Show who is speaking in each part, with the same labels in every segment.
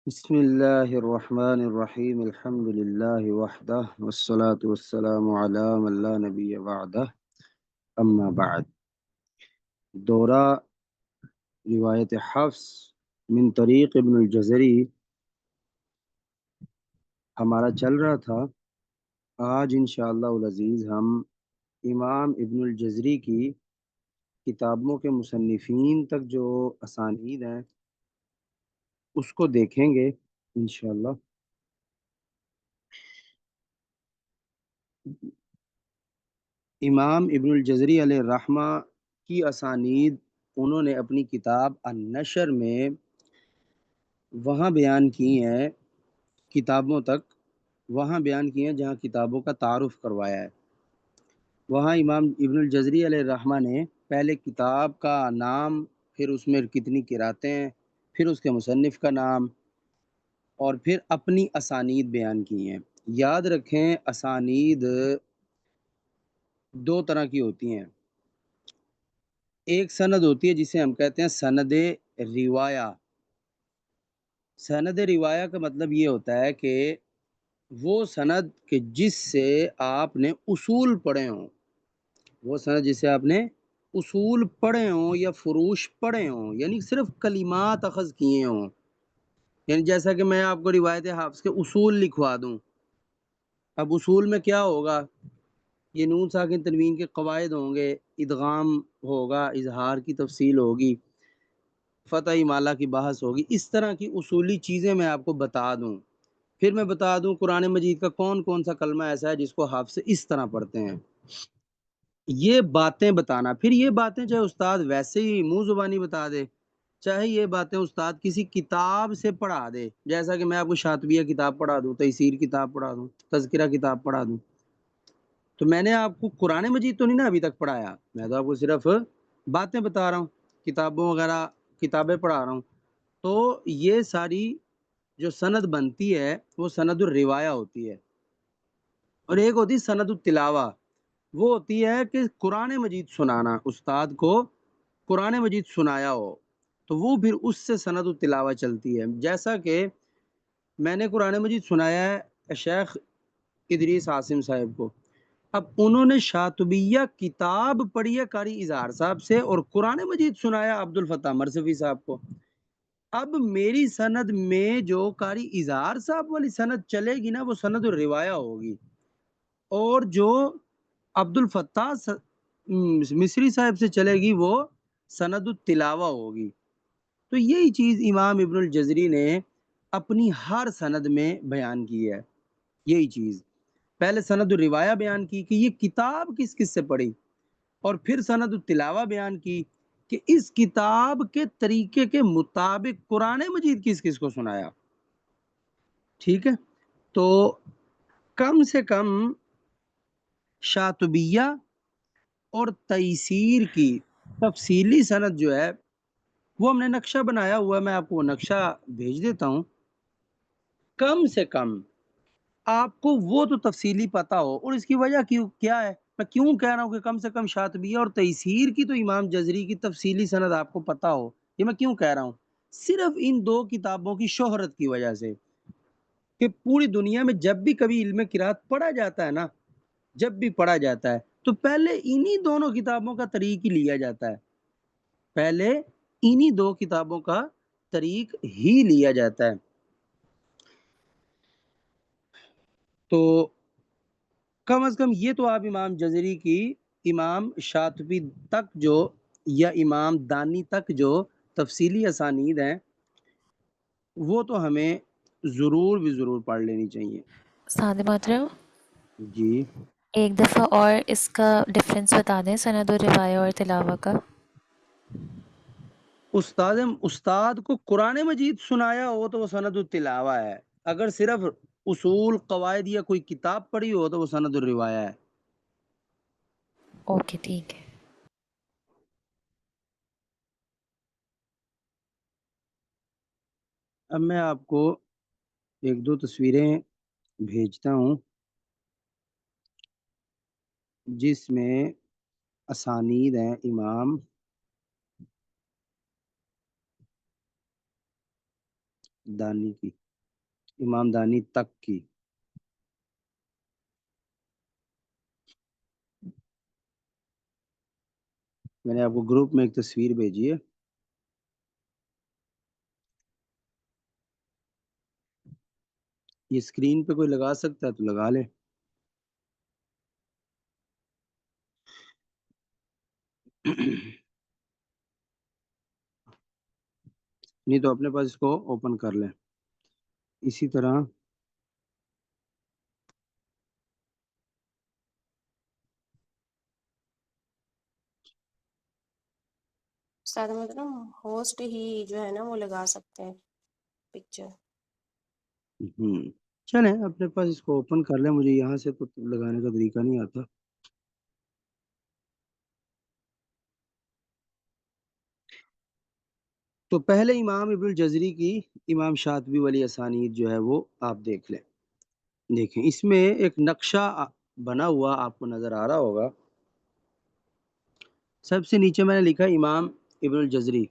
Speaker 1: بسم اللہ الرحمن الرحیم الحمد للہ وحدہ والصلاة والسلام علی من لا نبی بعدہ اما بعد دورہ روایت حفص من طریق ابن الجزری ہمارا چل رہا تھا۔ آج انشاءاللہ العزیز ہم امام ابن الجزری کی کتابوں کے مصنفین تک جو اسانید ہیں اس کو دیکھیں گے انشاءاللہ۔ امام ابن الجزری علیہ الرحمہ کی اسانید انہوں نے اپنی کتاب النشر میں وہاں بیان کی ہیں، کتابوں تک وہاں بیان کی ہیں جہاں کتابوں کا تعارف کروایا ہے۔ وہاں امام ابن الجزری علیہ الرحمہ نے پہلے کتاب کا نام، پھر اس میں کتنی قراتیں، پھر اس کے مصنف کا نام، اور پھر اپنی اسانید بیان کی ہیں۔ یاد رکھیں اسانید دو طرح کی ہوتی ہیں۔ ایک سند ہوتی ہے جسے ہم کہتے ہیں سند روایہ۔ سند روایہ کا مطلب یہ ہوتا ہے کہ وہ سند کہ جس سے آپ نے اصول پڑھے ہوں، وہ سند جسے آپ نے اصول پڑھے ہوں یا فروش پڑھے ہوں، یعنی صرف کلمات اخذ کیے ہوں۔ یعنی جیسا کہ میں آپ کو روایت حافظ کے اصول لکھوا دوں، اب اصول میں کیا ہوگا؟ یہ نون ساکن تنوین کے قواعد ہوں گے، ادغام ہوگا، اظہار کی تفصیل ہوگی، فتح امالہ کی بحث ہوگی، اس طرح کی اصولی چیزیں میں آپ کو بتا دوں۔ پھر میں بتا دوں قرآن مجید کا کون کون سا کلمہ ایسا ہے جس کو حافظ اس طرح پڑھتے ہیں، یہ باتیں بتانا۔ پھر یہ باتیں چاہے استاد ویسے ہی منہ زبانی بتا دے، چاہے یہ باتیں استاد کسی کتاب سے پڑھا دے، جیسا کہ میں آپ کو شاطبیہ کتاب پڑھا دوں، تیسیر کتاب پڑھا دوں، تذکرہ کتاب پڑھا دوں، تو میں نے آپ کو قرآن مجید تو نہیں نا ابھی تک پڑھایا، میں تو آپ کو صرف باتیں بتا رہا ہوں، کتابوں وغیرہ کتابیں پڑھا رہا ہوں۔ تو یہ ساری جو سند بنتی ہے وہ سند الروایہ ہوتی ہے، اور ایک ہوتی ہے سند التلاوہ، وہ ہوتی ہے کہ قرآن مجید سنانا، استاد کو قرآن مجید سنایا ہو تو وہ پھر اس سے سند التلاوہ چلتی ہے۔ جیسا کہ میں نے قرآن مجید سنایا ہے شیخ ادریس عاصم صاحب کو، اب انہوں نے شاطبیہ کتاب پڑھی ہے قاری اظہار صاحب سے، اور قرآن مجید سنایا عبد الفتاح مرصفی صاحب کو۔ اب میری سند میں جو قاری اظہار صاحب والی سند چلے گی نا وہ سند الروایہ ہوگی، اور جو عبد الفتاح مصری صاحب سے چلے گی وہ سند التلاوہ ہوگی۔ تو یہی چیز امام ابن الجزری نے اپنی ہر سند میں بیان کی ہے۔ یہی چیز پہلے سند الروایہ بیان کی کہ یہ کتاب کس کس سے پڑھی، اور پھر سند التلاوہ بیان کی کہ اس کتاب کے طریقے کے مطابق قرآن مجید کس کس کو سنایا۔ ٹھیک ہے، تو کم سے کم شاطبیہ اور تیسیر کی تفصیلی سند جو ہے وہ ہم نے نقشہ بنایا ہوا ہے، میں آپ کو وہ نقشہ بھیج دیتا ہوں۔ کم سے کم آپ کو وہ تو تفصیلی پتہ ہو، اور اس کی وجہ کیا ہے، میں کیوں کہہ رہا ہوں کہ کم سے کم شاطبیہ اور تیسیر کی تو امام جزری کی تفصیلی سند آپ کو پتہ ہو، یہ میں کیوں کہہ رہا ہوں؟ صرف ان دو کتابوں کی شہرت کی وجہ سے، کہ پوری دنیا میں جب بھی کبھی علم قرات پڑھا جاتا ہے نا، جب بھی پڑھا جاتا ہے تو پہلے انہی دونوں کتابوں کا طریق ہی لیا جاتا ہے، پہلے انہی دو کتابوں کا طریق ہی لیا جاتا ہے۔ تو کم از کم یہ تو آپ امام جزری کی امام شاطبی تک جو یا امام دانی تک جو تفصیلی اسانید ہیں وہ تو ہمیں ضرور بھی ضرور پڑھ لینی چاہیے۔
Speaker 2: سعد محترم،
Speaker 1: جی
Speaker 2: ایک دفعہ اور اس کا ڈفرینس بتا دیں سند و روایہ اور تلاوہ کا۔
Speaker 1: استاد کو قرآن مجید سنایا ہو تو وہ سند التلاوہ ہے، اگر صرف اصول قواعد یا کوئی کتاب پڑھی ہو تو وہ سند الروایہ ہے۔
Speaker 2: اوکے ٹھیک ہے۔
Speaker 1: اب میں آپ کو ایک دو تصویریں بھیجتا ہوں جس میں اسانید ہیں امام دانی کی، امام دانی تک کی. میں نے آپ کو گروپ میں ایک تصویر بھیجی ہے. یہ اسکرین پہ کوئی لگا سکتا ہے تو لگا لے. نہیں تو اپنے پاس اس کو اوپن کر لیں. اسی طرح
Speaker 3: استاد محترم ہوسٹ ہی جو ہے نا وہ لگا سکتے ہیں پکچر.
Speaker 1: چلیں اپنے پاس اس کو اوپن کر لیں. مجھے یہاں سے تو لگانے کا طریقہ نہیں آتا. تو پہلے امام ابن الجزری کی امام شاطبی والی اسانید جو ہے وہ آپ دیکھ لیں. دیکھیں اس میں ایک نقشہ بنا ہوا آپ کو نظر آ رہا ہوگا. سب سے نیچے میں نے لکھا امام ابن الجزری.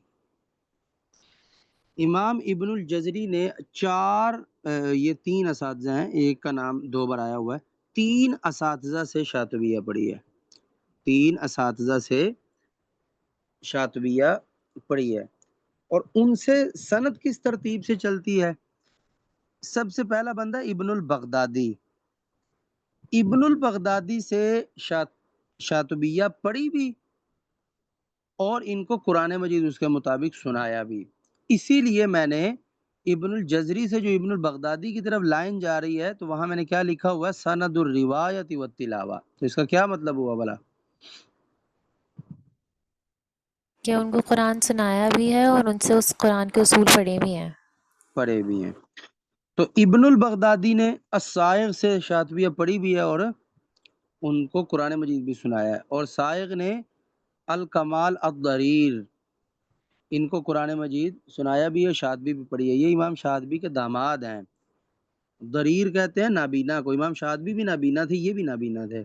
Speaker 1: امام ابن الجزری نے یہ 3 اساتذہ ہیں، ایک کا نام 2 بار آیا ہوا ہے. 3 اساتذہ سے شاطبیہ پڑھی ہے. 3 اساتذہ سے شاطبیہ پڑھی ہے. اور ان سے سند کس ترتیب سے چلتی ہے؟ سب سے پہلا بندہ ابن البغدادی. ابن البغدادی سے شاطبیہ پڑھی بھی اور ان کو قرآن مجید اس کے مطابق سنایا بھی. اسی لیے میں نے ابن الجزری سے جو ابن البغدادی کی طرف لائن جا رہی ہے تو وہاں میں نے کیا لکھا ہوا ہے؟ سند الروایت والتلاوہ. تو اس کا کیا مطلب ہوا بھلا؟
Speaker 2: کہ ان کو قرآن سنایا بھی ہے اور ان سے اس قرآن کے اصول پڑھے بھی ہیں.
Speaker 1: پڑھے بھی ہیں. تو ابن البغدادی نے السائغ سے شاطبیہ پڑھی بھی ہے اور ان کو قرآن مجید بھی سنایا ہے. اور سائغ نے الکمال الضریر ان کو قرآن مجید سنایا بھی ہے، شاطبی بھی پڑھی ہے. یہ امام شاطبی کے داماد ہیں. ضریر کہتے ہیں نابینا کو. امام شاطبی بھی نابینا تھے، یہ بھی نابینا تھے.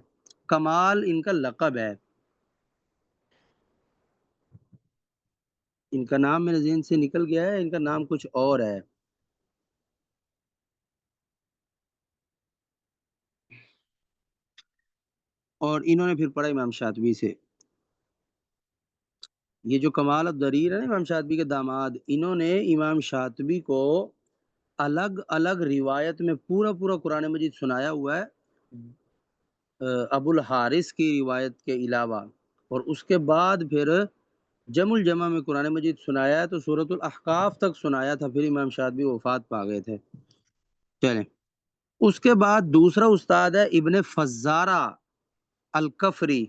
Speaker 1: کمال ان کا لقب ہے. ان کا نام میرے ذہن سے نکل گیا ہے، ان کا نام کچھ اور ہے. اور انہوں نے پھر پڑھا امام شاطبی سے. یہ جو کمال الضریر ہے نا امام شاطبی کے داماد، انہوں نے امام شاطبی کو الگ الگ روایت میں پورا قرآن مجید سنایا ہوا ہے، ابو الحارث کی روایت کے علاوہ. اور اس کے بعد پھر جمع الجمع میں قرآن مجید سنایا ہے، تو سورۃ الاحقاف تک سنایا تھا. پھر امام شاطبی وفات پا گئے تھے. چلیں اس کے بعد دوسرا استاد ہے ابن فزارہ الکفری.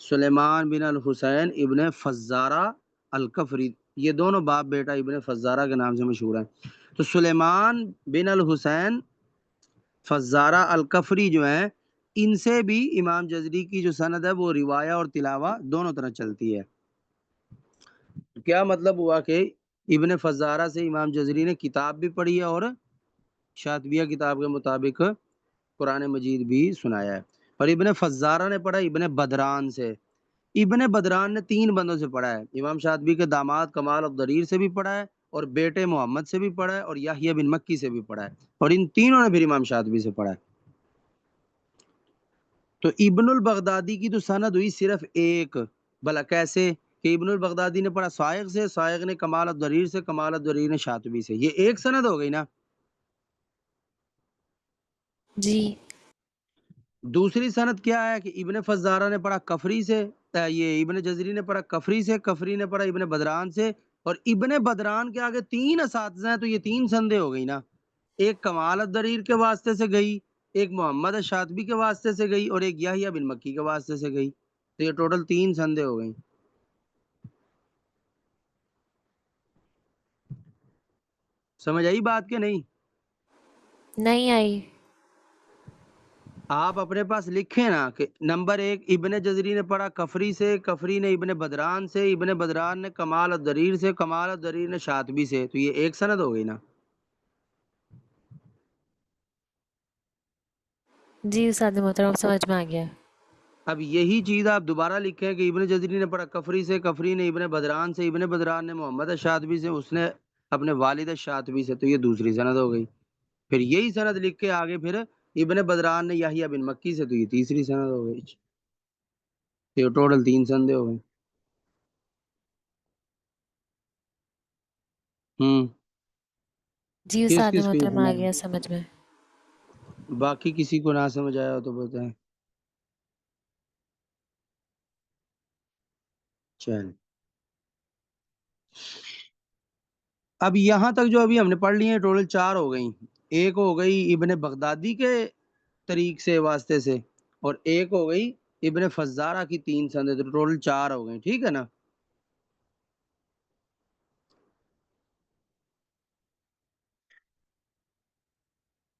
Speaker 1: سلیمان بن الحسین ابن فزارہ الکفری، یہ دونوں باپ بیٹا ابن فزارہ کے نام سے مشہور ہیں. تو سلیمان بن الحسین فزارہ الکفری جو ہیں، ان سے بھی امام جزری کی جو سند ہے وہ روایہ اور تلاوہ دونوں طرح چلتی ہے. کیا مطلب ہوا کہ ابن فزارہ سے امام جزری نے کتاب بھی پڑھی ہے اور شاطبیہ کتاب کے مطابق قرآن مجید بھی سنایا ہے. اور ابن فزارہ نے پڑھا ابن بدران سے. ابن بدران نے 3 بندوں سے پڑھا ہے. امام شاطبی کے داماد کمال الضریر سے بھی پڑھا ہے، اور بیٹے محمد سے بھی پڑھا ہے، اور یحییٰ بن مکی سے بھی پڑھا ہے. اور ان تینوں نے پھر امام شاطبی سے پڑھا ہے. تو ابن البغدادی کی تو سند ہوئی صرف ایک. بھلا کیسے؟ کہ ابن البغدادی نے پڑھا سائغ سے، سائغ نے کمال الضریر سے، کمال الضریر نے شاطبی سے. یہ ایک سند ہو گئی نا.
Speaker 2: جی
Speaker 1: دوسری سند کیا ہے کہ ابن فزارہ نے پڑھا کفری سے، یہ ابن جزری نے پڑھا کفری سے، کفری نے پڑھا ابن بدران سے. اور ابن بدران کے آگے 3 اساتذہ ہیں، تو یہ 3 سندیں ہو گئی نا. ایک کمال الضریر کے واسطے سے گئی، ایک محمد شاطبی کے واسطے سے گئی، اور ایک یحییٰ بن مکی کے واسطے سے گئی. تو یہ ٹوٹل 3 سندیں ہو گئیں. سمجھ آئی بات کہ نہیں؟
Speaker 2: نہیں آئی.
Speaker 1: آپ اپنے پاس لکھیں نا کہ نمبر 1 ابن جزری نے پڑھا کفری سے، کفری نے ابن بدران سے، ابن بدران نے کمال الضریر سے، کمال الضریر نے شاطبی سے. تو یہ ایک سند ہو گئی نا.
Speaker 2: جی استاد محترم سمجھ میں آ گیا.
Speaker 1: اب یہی چیز آپ دوبارہ لکھیں کہ ابن جزری نے پڑھا کفری سے، کفری نے ابن بدران سے، ابن بدران نے محمد شاطبی سے، اس نے اپنے والد شاطبی سے، تو یہ دوسری سند ہو گئی. پھر یہی سند لکھ کے آگے پھر ابن بدران نے یحییٰ بن مکی سے، تو یہ تیسری سند ہو گئی. یہ ٹوٹل 3 سندیں ہو گئی.
Speaker 2: جی
Speaker 1: کس
Speaker 2: استاد
Speaker 1: کس کو یہ
Speaker 2: محترم آ
Speaker 1: سمجھ
Speaker 2: گیا سمجھ میں.
Speaker 1: باقی کسی کو نہ سمجھ آیا ہو تو بتائیں. چل اب یہاں تک جو ابھی ہم نے پڑھ لی ہیں ٹوٹل 4 ہو گئی. ایک ہو گئی ابن بغدادی کے طریق سے، واسطے سے، اور ایک ہو گئی ابن فزارہ کی 3 سندیں، تو ٹوٹل 4 ہو گئی. ٹھیک ہے نا.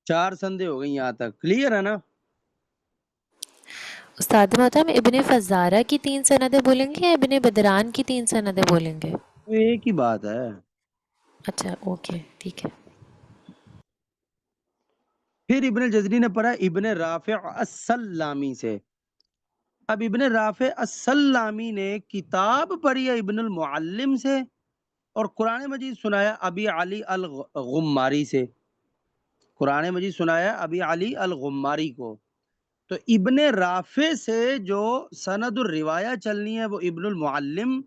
Speaker 1: چار سندیں ہو گئی یہاں تک. کلیئر ہے نا؟
Speaker 2: استاد محترم ابن فزارہ کی 3 سندیں بولیں گے یا ابن بدران کی 3 سندیں بولیں گے؟
Speaker 1: تو ایک ہی بات ہے.
Speaker 2: اچھا اوکے ٹھیک ہے.
Speaker 1: پھر ابن الجزری نے پڑھا ابن رافع السلامی سے. اب ابن رافع السلامی نے کتاب پڑھی ہے ابن المعلم سے، اور قرآن مجید سنایا ابی علی الغماری سے. قرآن مجید سنایا ابی علی الغماری کو. تو ابن رافع سے جو سند الروایہ چلنی ہے وہ ابن المعلم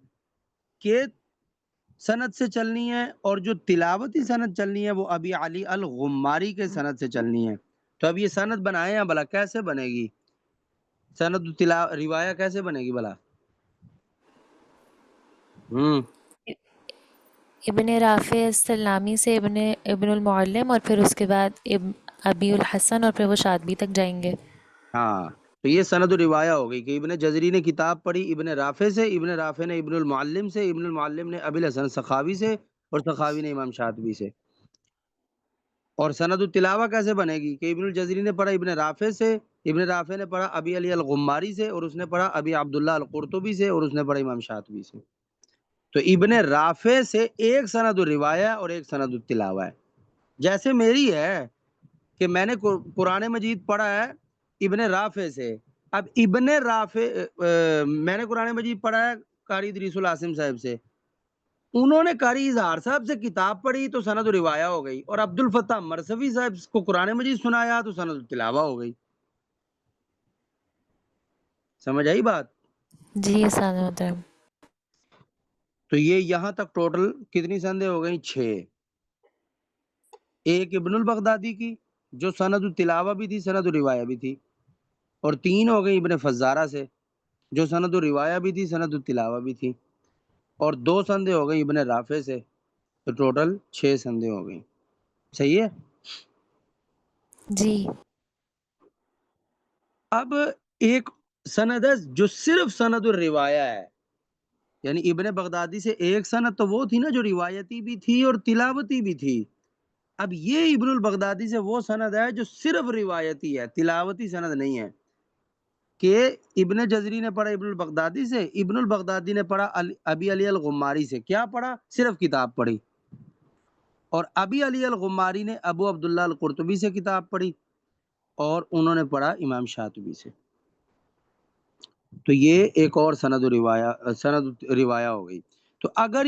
Speaker 1: کے سند سے چلنی ہے، اور جو تلاوتی سند چلنی ہے وہ ابی علی الغماری کے سند سے چلنی ہے. تو اب یہ سند بنائے ہیں بھلا کیسے بنے گی؟ سند روایہ کیسے بنے گی بھلا؟
Speaker 2: ابن رافع السلامی سے ابن المعلم، اور پھر اس کے بعد ابی الحسن، اور پھر وہ شاطبی تک جائیں گے.
Speaker 1: ہاں، تو یہ سند روایہ ہو گئی کہ ابن جزری نے کتاب پڑھی ابن رافع سے، ابن رافع نے ابن المعلم سے، ابن المعلم نے ابی الحسن سخاوی سے، اور سخاوی نے امام شاطبی سے. اور سند التلاوہ کیسے بنے گی کہ ابن الجزری نے پڑھا ابن رافع سے، ابن رافع نے پڑھا ابی علی الغماری سے، اور اس نے پڑھا ابی عبداللہ القرطبی سے، اور اس نے پڑھا امام شاطبی سے. تو ابن رافع سے ایک سند الروایہ اور ایک سند التلاوہ ہے. جیسے میری ہے کہ میں نے قرآن مجید پڑھا ہے ابن رافع سے. اب ابن رافع میں نے قرآن مجید پڑھا ہے قاری ادریس العاصم صاحب سے، انہوں نے قاری اظہار صاحب سے کتاب پڑھی تو سند روایہ ہو گئی، اور عبد الفتاح مرسوی صاحب کو قرآن مجید سنایا تو سند تلاوہ ہو گئی. سمجھ آئی بات؟
Speaker 2: جی استاد محترم.
Speaker 1: تو یہ یہاں تک ٹوٹل کتنی سندیں ہو گئی؟ 6. ایک ابن البغدادی کی جو سند التلاوہ بھی تھی، سند الروایہ بھی تھی، اور 3 ہو گئی ابن فزارہ سے جو سند الروایہ بھی تھی، سند التلاوہ بھی تھی، اور 2 سندیں ہو گئی ابن رافع سے. تو ٹوٹل 6 سندیں ہو گئی. صحیح ہے؟
Speaker 2: جی.
Speaker 1: اب ایک سند ہے جو صرف سند الروایہ ہے، یعنی ابن بغدادی سے ایک سند تو وہ تھی نا جو روایتی بھی تھی اور تلاوتی بھی تھی. اب یہ ابن البغدادی سے وہ سند ہے جو صرف روایتی ہے، تلاوتی سند نہیں ہے. کہ ابن جزری نے پڑھا ابن البغدادی سے، ابن البغدادی نے پڑھا ابی علی الغماری سے. کیا پڑھا؟ صرف کتاب پڑھی. اور ابی علی الغماری نے ابو عبداللہ القرطبی سے کتاب پڑھی، اور انہوں نے پڑھا امام شاطبی سے. تو یہ ایک اور سند روایہ ہو گئی. تو اگر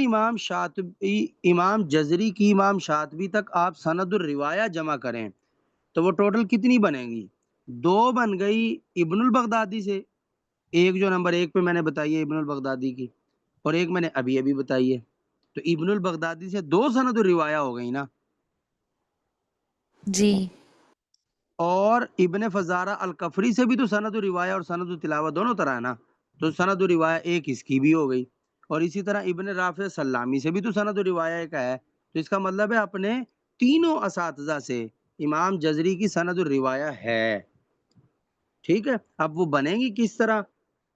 Speaker 1: امام جزری کی امام شاطبی تک آپ سند الروایہ جمع کریں تو وہ ٹوٹل کتنی بنے گی؟ 2 بن گئی ابن البغدادی سے، ایک جو نمبر 1 پہ میں نے بتائی ہے ابن البغدادی کی، اور ایک میں نے ابھی بتائی ہے. تو ابن البغدادی سے 2 سند الروایہ ہو گئی نا.
Speaker 2: جی.
Speaker 1: اور ابن فزارہ الکفری سے بھی تو سند الروایہ اور سند التلاوہ دونوں طرح ہے نا. تو سند الروایہ ایک اس کی بھی ہو گئی. اور اسی طرح ابن رافع سلامی سے بھی تو سند الروایہ ایک ہے. تو اس کا مطلب ہے اپنے تینوں اساتذہ سے امام جزری کی سند الروایہ ہے. ٹھیک ہے. اب وہ بنے گی کس طرح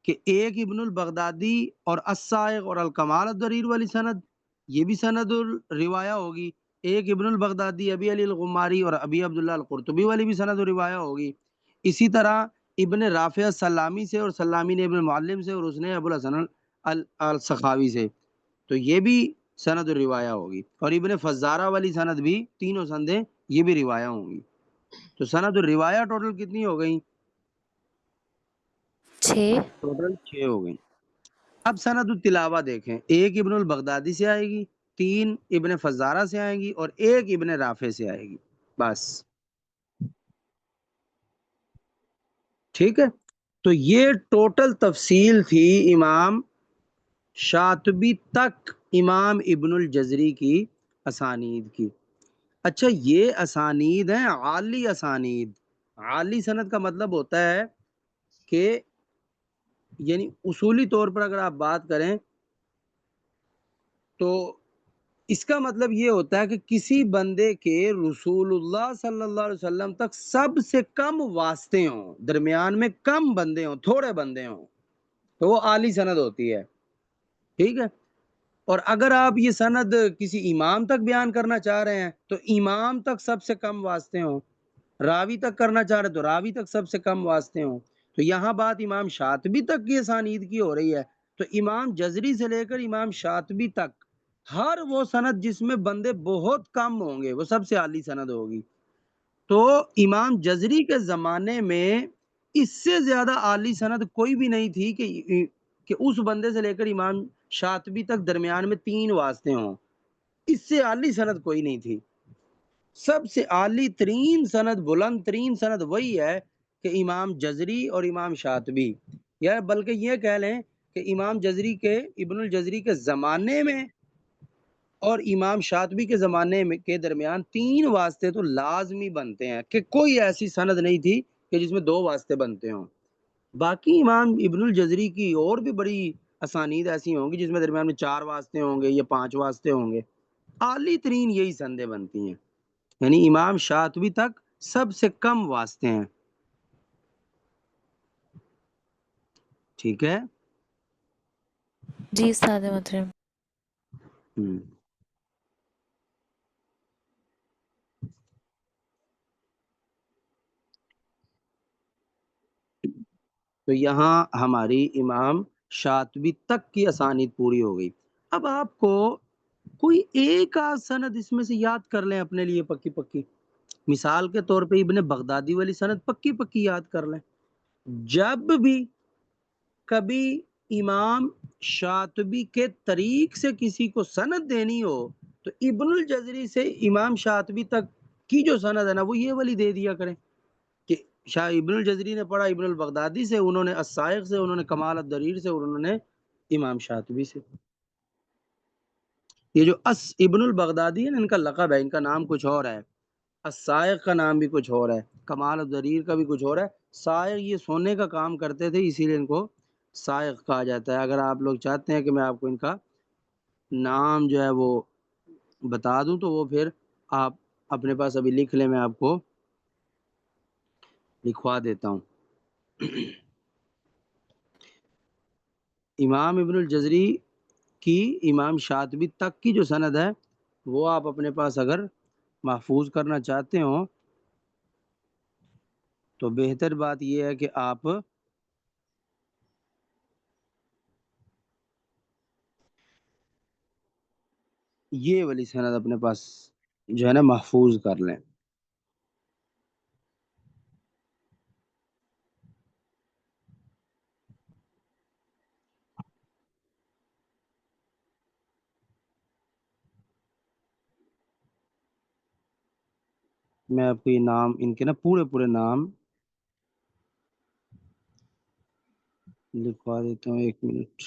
Speaker 1: کہ ایک ابن البغدادی اور السائغ اور الکمال الدریر والی سند، یہ بھی سند الروایہ ہوگی. ایک ابن البغدادی ابی علی الغماری اور ابی عبداللہ القرطبی والی بھی سند الروایہ ہوگی. اسی طرح ابن رافع سلامی سے، اور سلامی نے ابن المعلم سے، اور اس نے ابو الحسن السخاوی سے. تو یہ بھی سند الروایہ ہوگی. اور ابن فزارہ والی سند بھی، تینوں سندیں یہ بھی روایہ ہوں گی. تو سند الروایہ ٹوٹل کتنی ہو گئی؟
Speaker 2: 6.
Speaker 1: ٹوٹل 6 ہو گئی. اب سند التلاوہ دیکھیں، ایک ابن البغدادی سے آئے گی، 3 ابن فزارہ سے آئیں گی اور 1 ابن رافع سے آئے گی، بس ٹھیک ہے۔ تو یہ ٹوٹل تفصیل تھی امام شاطبی تک امام ابن الجزری کی اسانید کی۔ اچھا یہ اسانید ہیں عالی اسانید۔ عالی سند کا مطلب ہوتا ہے کہ یعنی اصولی طور پر اگر آپ بات کریں تو اس کا مطلب یہ ہوتا ہے کہ کسی بندے کے رسول اللہ صلی اللہ علیہ وسلم تک سب سے کم واسطے ہوں، درمیان میں کم بندے ہوں، تھوڑے بندے ہوں، تو وہ عالی سند ہوتی ہے، ٹھیک ہے۔ اور اگر آپ یہ سند کسی امام تک بیان کرنا چاہ رہے ہیں تو امام تک سب سے کم واسطے ہوں، راوی تک کرنا چاہ رہے تو راوی تک سب سے کم واسطے ہوں۔ تو یہاں بات امام شاطبی تک کی اسانید کی ہو رہی ہے، تو امام جزری سے لے کر امام شاطبی تک ہر وہ سند جس میں بندے بہت کم ہوں گے وہ سب سے عالی سند ہوگی۔ تو امام جزری کے زمانے میں اس سے زیادہ عالی سند کوئی بھی نہیں تھی کہ اس بندے سے لے کر امام شاطبی تک درمیان میں 3 واسطے ہوں، اس سے عالی سند کوئی نہیں تھی۔ سب سے عالی ترین سند، بلند ترین سند وہی ہے کہ امام جزری اور امام شاطبی، یا بلکہ یہ کہہ لیں کہ امام جزری کے ابن الجزری کے زمانے میں اور امام شاطبی کے زمانے میں کے درمیان 3 واسطے تو لازمی بنتے ہیں، کہ کوئی ایسی سند نہیں تھی کہ جس میں 2 واسطے بنتے ہوں۔ باقی امام ابن الجزری کی اور بھی بڑی اسانید ایسی ہوں گی جس میں درمیان میں 4 واسطے ہوں گے یا 5 واسطے ہوں گے، اعلی ترین یہی سندیں بنتی ہیں، یعنی امام شاطبی تک سب سے کم واسطے ہیں، ٹھیک ہے۔
Speaker 2: جی استاد محترم۔
Speaker 1: ہم۔ تو یہاں ہماری امام شاطبی تک کی اسانید پوری ہو گئی۔ اب آپ کو کوئی ایک آدھ سند اس میں سے یاد کر لیں اپنے لیے پکی پکی، مثال کے طور پہ ابن بغدادی والی سند پکی پکی یاد کر لیں۔ جب بھی کبھی امام شاطبی کے طریق سے کسی کو سند دینی ہو تو ابن الجزری سے امام شاطبی تک کی جو سند ہے نا وہ یہ والی دے دیا کریں، کہ شاہ ابن الجزری نے پڑھا ابن البغدادی سے، انہوں نے السائغ سے، انہوں نے کمال الدریر سے، اور انہوں نے امام شاطبی سے۔ یہ جو ابن البغدادی ہے نا، ان کا لقب ہے، ان کا نام کچھ اور ہے، السائغ کا نام بھی کچھ اور ہے، کمال الدریر کا بھی کچھ اور ہے۔ سائغ یہ سونے کا کام کرتے تھے، اسی لیے ان کو سائغ کہا جاتا ہے۔ اگر آپ لوگ چاہتے ہیں کہ میں آپ کو ان کا نام جو ہے وہ بتا دوں تو وہ پھر آپ اپنے پاس ابھی لکھ لیں، میں آپ کو لکھوا دیتا ہوں۔ امام ابن الجزری کی امام شاطبی تک کی جو سند ہے وہ آپ اپنے پاس اگر محفوظ کرنا چاہتے ہوں تو بہتر بات یہ ہے کہ آپ یہ والی سند اپنے پاس جو ہے نا محفوظ کر لیں۔ میں آپ کو یہ نام ان کے نا پورے نام لکھوا دیتا ہوں، 1 منٹ۔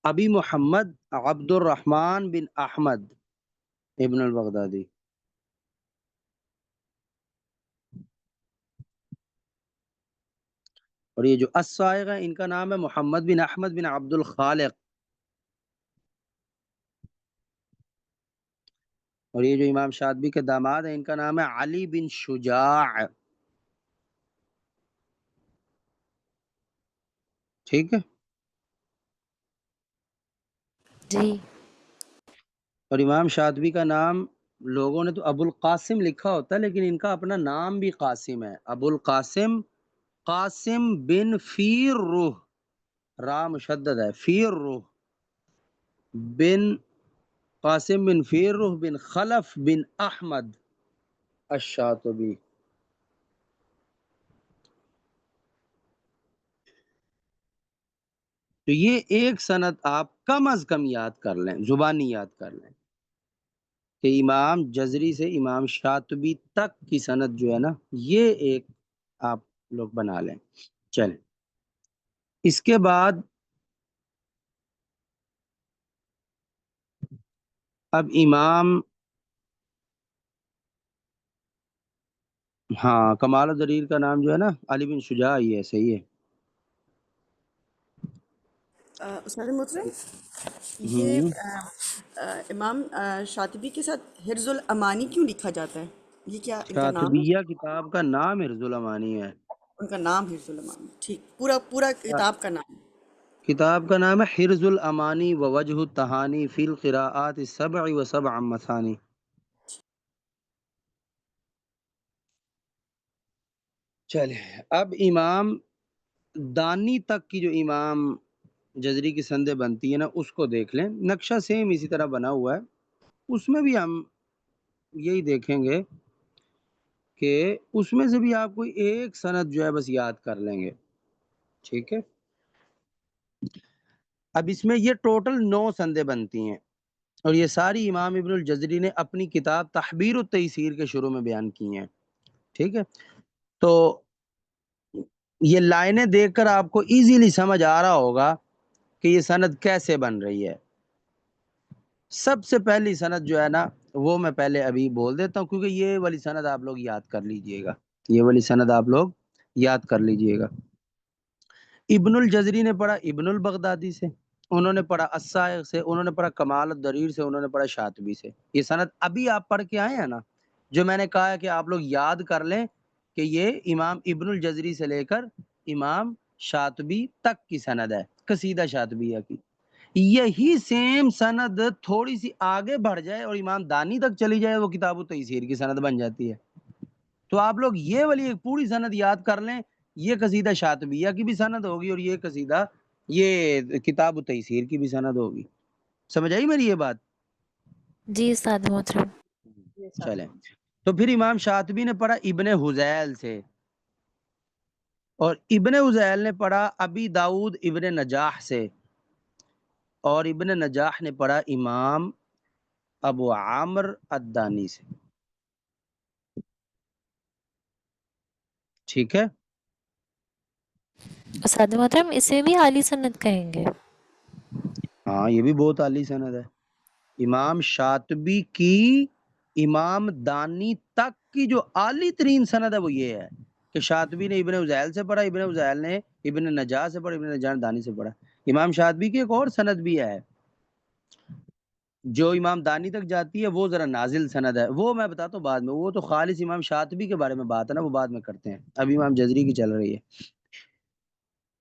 Speaker 1: ابی محمد عبد الرحمن بن احمد ابن البغدادی، اور یہ جو السائغ ہے ان کا نام ہے محمد بن احمد بن عبد الخالق، اور یہ جو امام شاطبی کے داماد ہیں ان کا نام ہے علی بن شجاع، ٹھیک ہے۔
Speaker 2: جی
Speaker 1: اور امام شاطبی کا نام لوگوں نے تو ابو القاسم لکھا ہوتا ہے، لیکن ان کا اپنا نام بھی قاسم ہے، ابو القاسم قاسم بن فیر روح، را مشدد ہے، فیر روح بن قاسم بن فیر روح بن خلف بن احمد الشاطبی۔ تو یہ ایک سند آپ کم از کم یاد کر لیں، زبانی یاد کر لیں کہ امام جزری سے امام شاطبی تک کی سند جو ہے نا، یہ ایک آپ لوگ بنا لیں۔ چلیں، اس کے بعد اب امام، ہاں، کمال الدریر کا نام جو ہے نا علی بن شجاع ہی ہے، صحیح ہے۔
Speaker 4: استاد محترم، یہ
Speaker 1: ہوں،
Speaker 4: امام شاطبی کے ساتھ حرز الامانی کیوں لکھا جاتا ہے؟ یہ کیا ان کا نام ہے؟
Speaker 1: شاطبیہ کتاب کا نام حرز الامانی ہے۔
Speaker 4: ان کا نام حرز الامانی، ٹھیک، پورا کتاب کا نام۔
Speaker 1: کتاب کا نام ہے حرز الامانی و وجہ التہانی فی القراءات السبع و سبع مثانی۔ چلے، اب امام دانی تک کی جو امام جزری کی سندیں بنتی ہیں نا، اس کو دیکھ لیں۔ نقشہ سیم اسی طرح بنا ہوا ہے، اس میں بھی ہم یہی دیکھیں گے کہ اس میں سے بھی آپ کوئی ایک سند جو ہے بس یاد کر لیں گے، ٹھیک ہے۔ اب اس میں یہ ٹوٹل 9 سندیں بنتی ہیں، اور یہ ساری امام ابن الجزری نے اپنی کتاب تحبیر التیسیر کے شروع میں بیان کی ہیں، ٹھیک ہے۔ تو یہ لائنیں دیکھ کر آپ کو ایزیلی سمجھ آ رہا ہوگا کہ یہ سند کیسے بن رہی ہے۔ سب سے پہلی سند جو ہے نا، وہ میں پہلے ابھی بول دیتا ہوں، کیونکہ یہ والی سند آپ لوگ یاد کر لیجئے گا، یہ والی سند آپ لوگ یاد کر لیجئے گا۔ ابن الجزری نے پڑھا ابن البغدادی سے، انہوں نے پڑھا السائغ سے، انہوں نے پڑھا کمال الدریر سے، انہوں نے پڑھا شاطبی سے۔ یہ سند ابھی آپ پڑھ کے آئے ہیں نا، جو میں نے کہا ہے کہ آپ لوگ یاد کر لیں کہ یہ امام ابن الجزری سے لے کر امام شاطبی تک کی سند ہے، قصیدہ شاطبیہ کی۔ یہی سیم سند تھوڑی سی آگے بڑھ جائے اور امام دانی تک چلی جائے، وہ کتاب التیسیر کی سند بن جاتی ہے۔ تو آپ لوگ یہ والی ایک پوری سند یاد کر لیں، یہ قصیدہ شاطبیہ کی بھی سند ہوگی اور یہ قصیدہ، یہ کتاب التیسیر کی بھی سند ہوگی۔ سمجھ آئی میری یہ بات؟
Speaker 2: جی استاد محترم۔
Speaker 1: چلیں، تو پھر امام شاطبی نے پڑھا ابن حذیل سے، اور ابن حذیل نے پڑھا ابی داؤد ابن نجاح سے، اور ابن نجاح نے پڑھا امام ابو عامر الدانی سے، ٹھیک ہے۔
Speaker 2: استاد محترم، اسے بھی اعلی سند کہیں گے؟
Speaker 1: ہاں، یہ بھی بہت عالی سند ہے۔ امام شاطبی کی امام دانی تک کی جو عالی ترین سند ہے وہ یہ ہے کہ شاطبی نے ابن حذیل سے پڑھا، ابن حذیل نے ابن نجاح سے پڑھا، ابن نجاح نے دانی سے پڑھا۔ امام شاطبی کی ایک اور سند بھی ہے جو امام دانی تک جاتی ہے، وہ ذرا نازل سند ہے، وہ میں بتاتا ہوں بعد میں، وہ تو خالص امام شاطبی کے بارے میں بات ہے نا، وہ بعد میں کرتے ہیں، ابھی امام جزری کی چل رہی ہے۔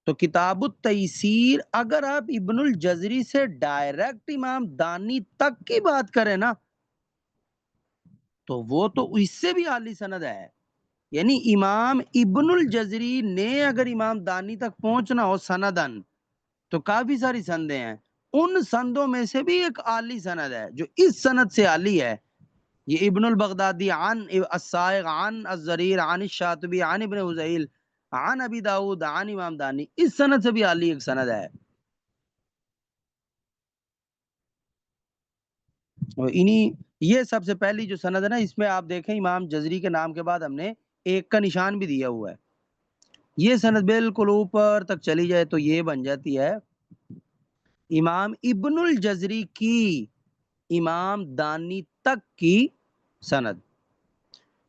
Speaker 1: تو کتاب التیسیر، اگر آپ ابن الجزری سے ڈائریکٹ امام دانی تک کی بات کریں نا، تو وہ تو اس سے بھی اعلی سند ہے۔ یعنی امام ابن الجزری نے اگر امام دانی تک پہنچنا ہو سندن، تو کافی ساری سندیں ہیں، ان سندوں میں سے بھی ایک عالی سند ہے جو اس سند سے عالی ہے، یہ ابن البغدادی عن السائغ عن الزریر عن الشاطبی عن ابن حذیل عن ابی داؤد عن امام دانی، اس سند سے بھی عالی ایک سند ہے۔ اور یہ سب سے پہلی جو سند ہے نا، اس میں آپ دیکھیں امام جزری کے نام کے بعد ہم نے ایک کا نشان بھی دیا ہوا ہے۔ یہ سند بالکل اوپر تک چلی جائے تو یہ بن جاتی ہے امام ابن الجزری کی امام دانی تک کی سند۔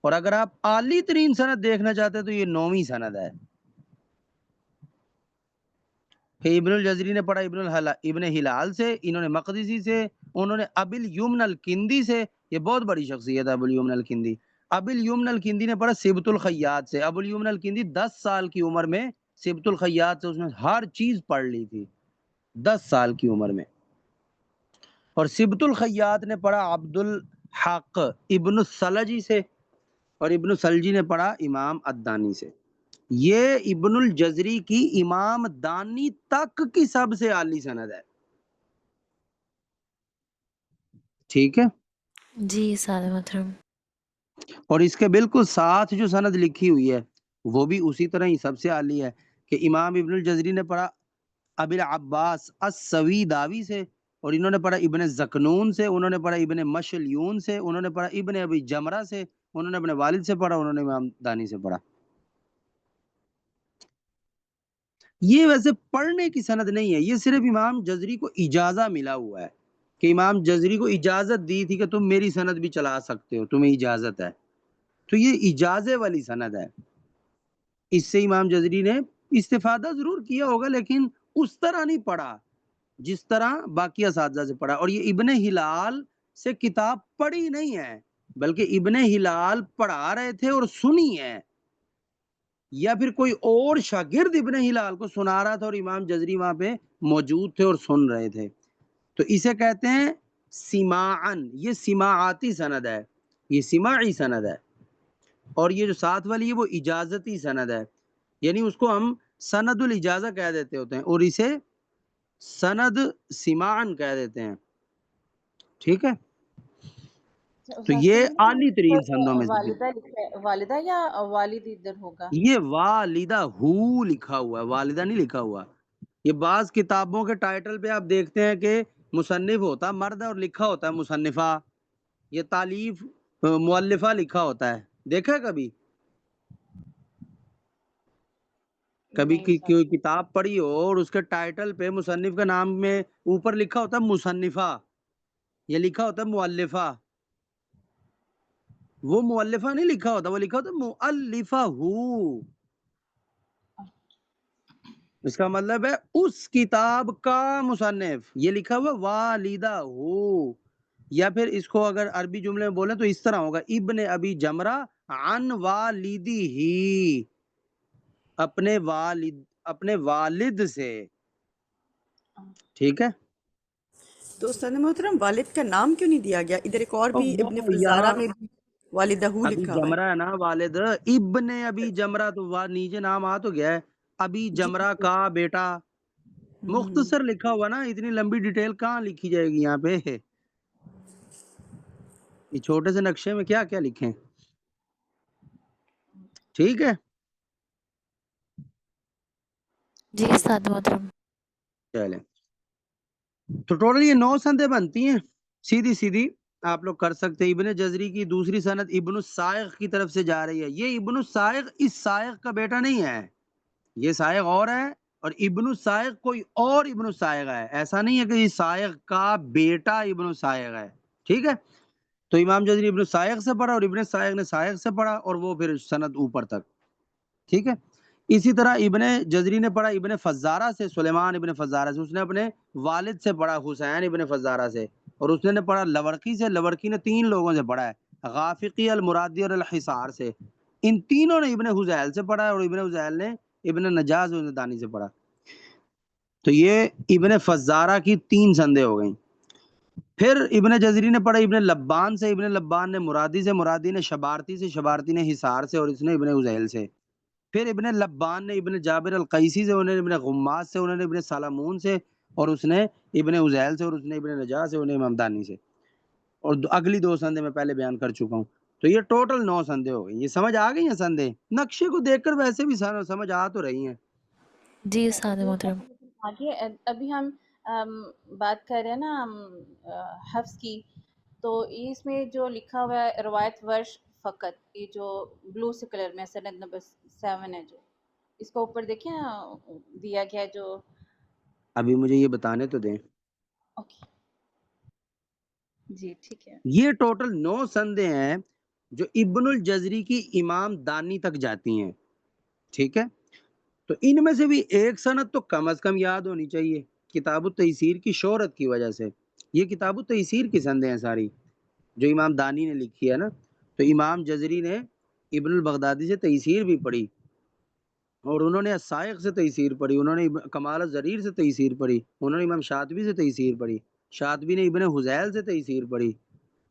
Speaker 1: اور اگر آپ اعلی ترین سند دیکھنا چاہتے ہیں تو یہ 9ویں سند ہے کہ ابن الجزری نے پڑھا ابن ہلال سے، انہوں نے مقدسی سے، انہوں نے ابی الیمن الکندی سے، یہ بہت بڑی شخصیت ہے ابو الیمن الکندی۔ ابی الیمن الکندی نے پڑھا سبت الخیاط سے، ابو الیمن الکندی 10 سال کی عمر میں سبت الخیاط سے اس نے ہر چیز پڑھ لی تھی، 10 سال کی عمر میں۔ اور سبت الخیاط نے پڑھا عبد الحق ابن السلجی سے، اور ابن السلجی نے پڑھا امام الدانی سے۔ یہ ابن الجزری کی امام دانی تک کی سب سے اعلی سند ہے، ٹھیک ہے۔
Speaker 2: جی سادہ محترم۔
Speaker 1: اور اس کے بالکل ساتھ جو سند لکھی ہوئی ہے وہ بھی اسی طرح ہی سب سے اعلی ہے کہ امام ابن الجزری نے پڑھا ابی العباس السویداوی سے، اور انہوں نے پڑھا ابن زکنون سے، انہوں نے پڑھا ابن مشلیون سے، انہوں نے پڑھا ابن ابی جمرہ سے، انہوں نے اپنے والد سے پڑھا، انہوں نے امام دانی سے پڑھا۔ یہ ویسے پڑھنے کی سند نہیں ہے، یہ صرف امام جزری کو اجازہ ملا ہوا ہے کہ امام جزری کو اجازت دی تھی کہ تم میری سند بھی چلا سکتے ہو، تمہیں اجازت ہے، تو یہ اجازے والی سند ہے۔ اس سے امام جزری نے استفادہ ضرور کیا ہوگا لیکن اس طرح نہیں پڑھا جس طرح باقی اساتذہ سے پڑھا۔ اور یہ ابن ہلال سے کتاب پڑھی نہیں ہے، بلکہ ابن ہلال پڑھا رہے تھے اور سنی ہے، یا پھر کوئی اور شاگرد ابن ہلال کو سنا رہا تھا اور امام جزری وہاں پہ موجود تھے اور سن رہے تھے، تو اسے کہتے ہیں سماعن۔ یہ سماعاتی سند ہے، یہ سماعی سند ہے، اور یہ جو ساتھ والی ہے وہ اجازتی سند ہے، یعنی اس کو ہم سند الاجازہ کہہ دیتے ہوتے ہیں اور اسے سند سماعن کہہ دیتے ہیں، ٹھیک ہے۔ تو یہ
Speaker 5: سنیے
Speaker 1: اعلی ترین سندوں میں سے
Speaker 5: والدہ لکھا ہے، والدہ یا والد ادھر ہوگا؟
Speaker 1: یہ والدہ ہو لکھا ہوا ہے، والدہ نہیں لکھا ہوا۔ یہ بعض کتابوں کے ٹائٹل پہ آپ دیکھتے ہیں کہ مصنف ہوتا مرد ہے اور لکھا ہوتا ہے مصنفہ، یہ تالیف مؤلفہ لکھا ہوتا ہے، دیکھا ہے کبھی
Speaker 5: نہیں
Speaker 1: کوئی
Speaker 5: سر۔
Speaker 1: کتاب پڑھی ہو اور اس کے ٹائٹل پہ مصنف کا نام میں اوپر لکھا ہوتا ہے مصنفہ، یہ لکھا ہوتا ہے مؤلفہ، وہ مؤلفہ نہیں لکھا ہوتا، وہ لکھا ہوتا ہے مؤلفہ ہو، اس کا مطلب ہے اس کتاب کا مصنف، یہ لکھا ہوا والدہ ہو۔ یا پھر اس کو اگر عربی جملے میں بولیں تو اس طرح ہوگا ابن ابی جمرہ عن والدی ہی، اپنے والد سے، ٹھیک ہے۔
Speaker 4: تو استاد محترم والد کا نام کیوں نہیں دیا گیا؟ ادھر ایک اور بھی ابن فزارہ
Speaker 1: یہاں
Speaker 4: میں بھی والدہ
Speaker 1: ابی
Speaker 4: لکھا ہوا ہے۔
Speaker 1: جمرہ ہے نا والد، ابن ابی جمرہ تو نیچے نام آ تو گیا ہے، ابی
Speaker 4: جی
Speaker 1: جمرہ کا بیٹا،
Speaker 4: ہم،
Speaker 1: مختصر لکھا ہوا نا، اتنی لمبی ڈیٹیل کہاں لکھی جائے گی یہاں پہ، یہ چھوٹے سے نقشے میں کیا کیا لکھیں، ٹھیک ہے۔
Speaker 2: جی سادہ محترم۔
Speaker 1: چلیں، تو ٹوٹل یہ 9 سندیں بنتی ہیں، سیدھی سیدھی آپ لوگ کر سکتے ہیں۔ ابن جزری کی دوسری سند ابن السائغ کی طرف سے جا رہی ہے، یہ ابن السائغ اس سائغ کا بیٹا نہیں ہے، یہ سائغ اور ہے اور ابن السائغ کوئی اور ابن السائغ ہے، ایسا نہیں ہے کہ یہ سائغ کا بیٹا ابن السائغ ہے، ٹھیک ہے۔ تو امام جزری ابن السائغ سے پڑھا اور ابن السائغ نے سائغ سے پڑھا اور وہ پھر سند اوپر تک، ٹھیک ہے۔ اسی طرح ابن جزری نے پڑھا ابن فزارہ سے، سلیمان ابن فزارہ سے، اس نے اپنے والد سے پڑھا حسین ابن فزارہ سے، اور اس نے پڑھا لورقی سے، لورقی نے 3 لوگوں سے پڑھا ہے، غافقی، المرادی اور الحصار سے، ان تینوں نے ابن حزیل سے پڑھا ہے اور ابن حزیل نے ابن نجاز ابن دانی سے پڑھا۔ تو یہ ابن فزارہ کی 3 سندیں ہو گئیں۔ پھر ابن جزری نے پڑھا ابن لبان سے، ابن لبان نے مرادی سے، مرادی نے شبارتی سے، شبارتی نے حصار سے، اور اس نے ابن حزیل سے۔ پھر ابن لبان نے ابن جابر القیسی سے، انہوں نے ابن غماس سے، انہوں نے ابن سالمون سے، اور اس نے ابن حزیل سے، اور اس نے ابن نجاح سے، انہوں نے امام دانی سے، اور اگلی 2 سندیں میں پہلے بیان کر چکا ہوں۔ تو یہ ٹوٹل 9 سندیں ہو گئی، یہ سمجھ آ گئی ہیں سندیں؟ نقشے کو دیکھ کر ویسے بھی سمجھ آ تو رہی ہیں۔
Speaker 2: جی سادہ محترم۔
Speaker 5: آگے ابھی ہم بات کر رہے ہیں نا حفظ کی، تو اس میں جو لکھا ہوا ہے روایت ورش فقط، یہ جو بلو سے کلر میں سند نمبر 7 ہے، جو اس کو اوپر دیکھیں دیا گیا ہے جو،
Speaker 1: ابھی مجھے یہ بتانے تو دیں،
Speaker 5: اوکے جی ٹھیک ہے۔
Speaker 1: یہ ٹوٹل 9 سندیں ہیں جو ابن الجزری کی امام دانی تک جاتی ہیں، ٹھیک ہے۔ تو ان میں سے بھی ایک سند تو کم از کم یاد ہونی چاہیے، کتاب التیسیر کی شہرت کی وجہ سے۔ یہ کتاب التیسیر کی سندیں ہیں ساری جو امام دانی نے لکھی ہے نا۔ تو امام جزری نے ابن البغدادی سے تیسیر بھی پڑھی، اور انہوں نے السائغ سے تیسیر پڑھی، انہوں نے کمال الزریر سے تیسیر پڑھی، انہوں نے امام شاطبی سے تیسیر پڑھی، شاطبی نے ابن حذیل سے تیسیر پڑھی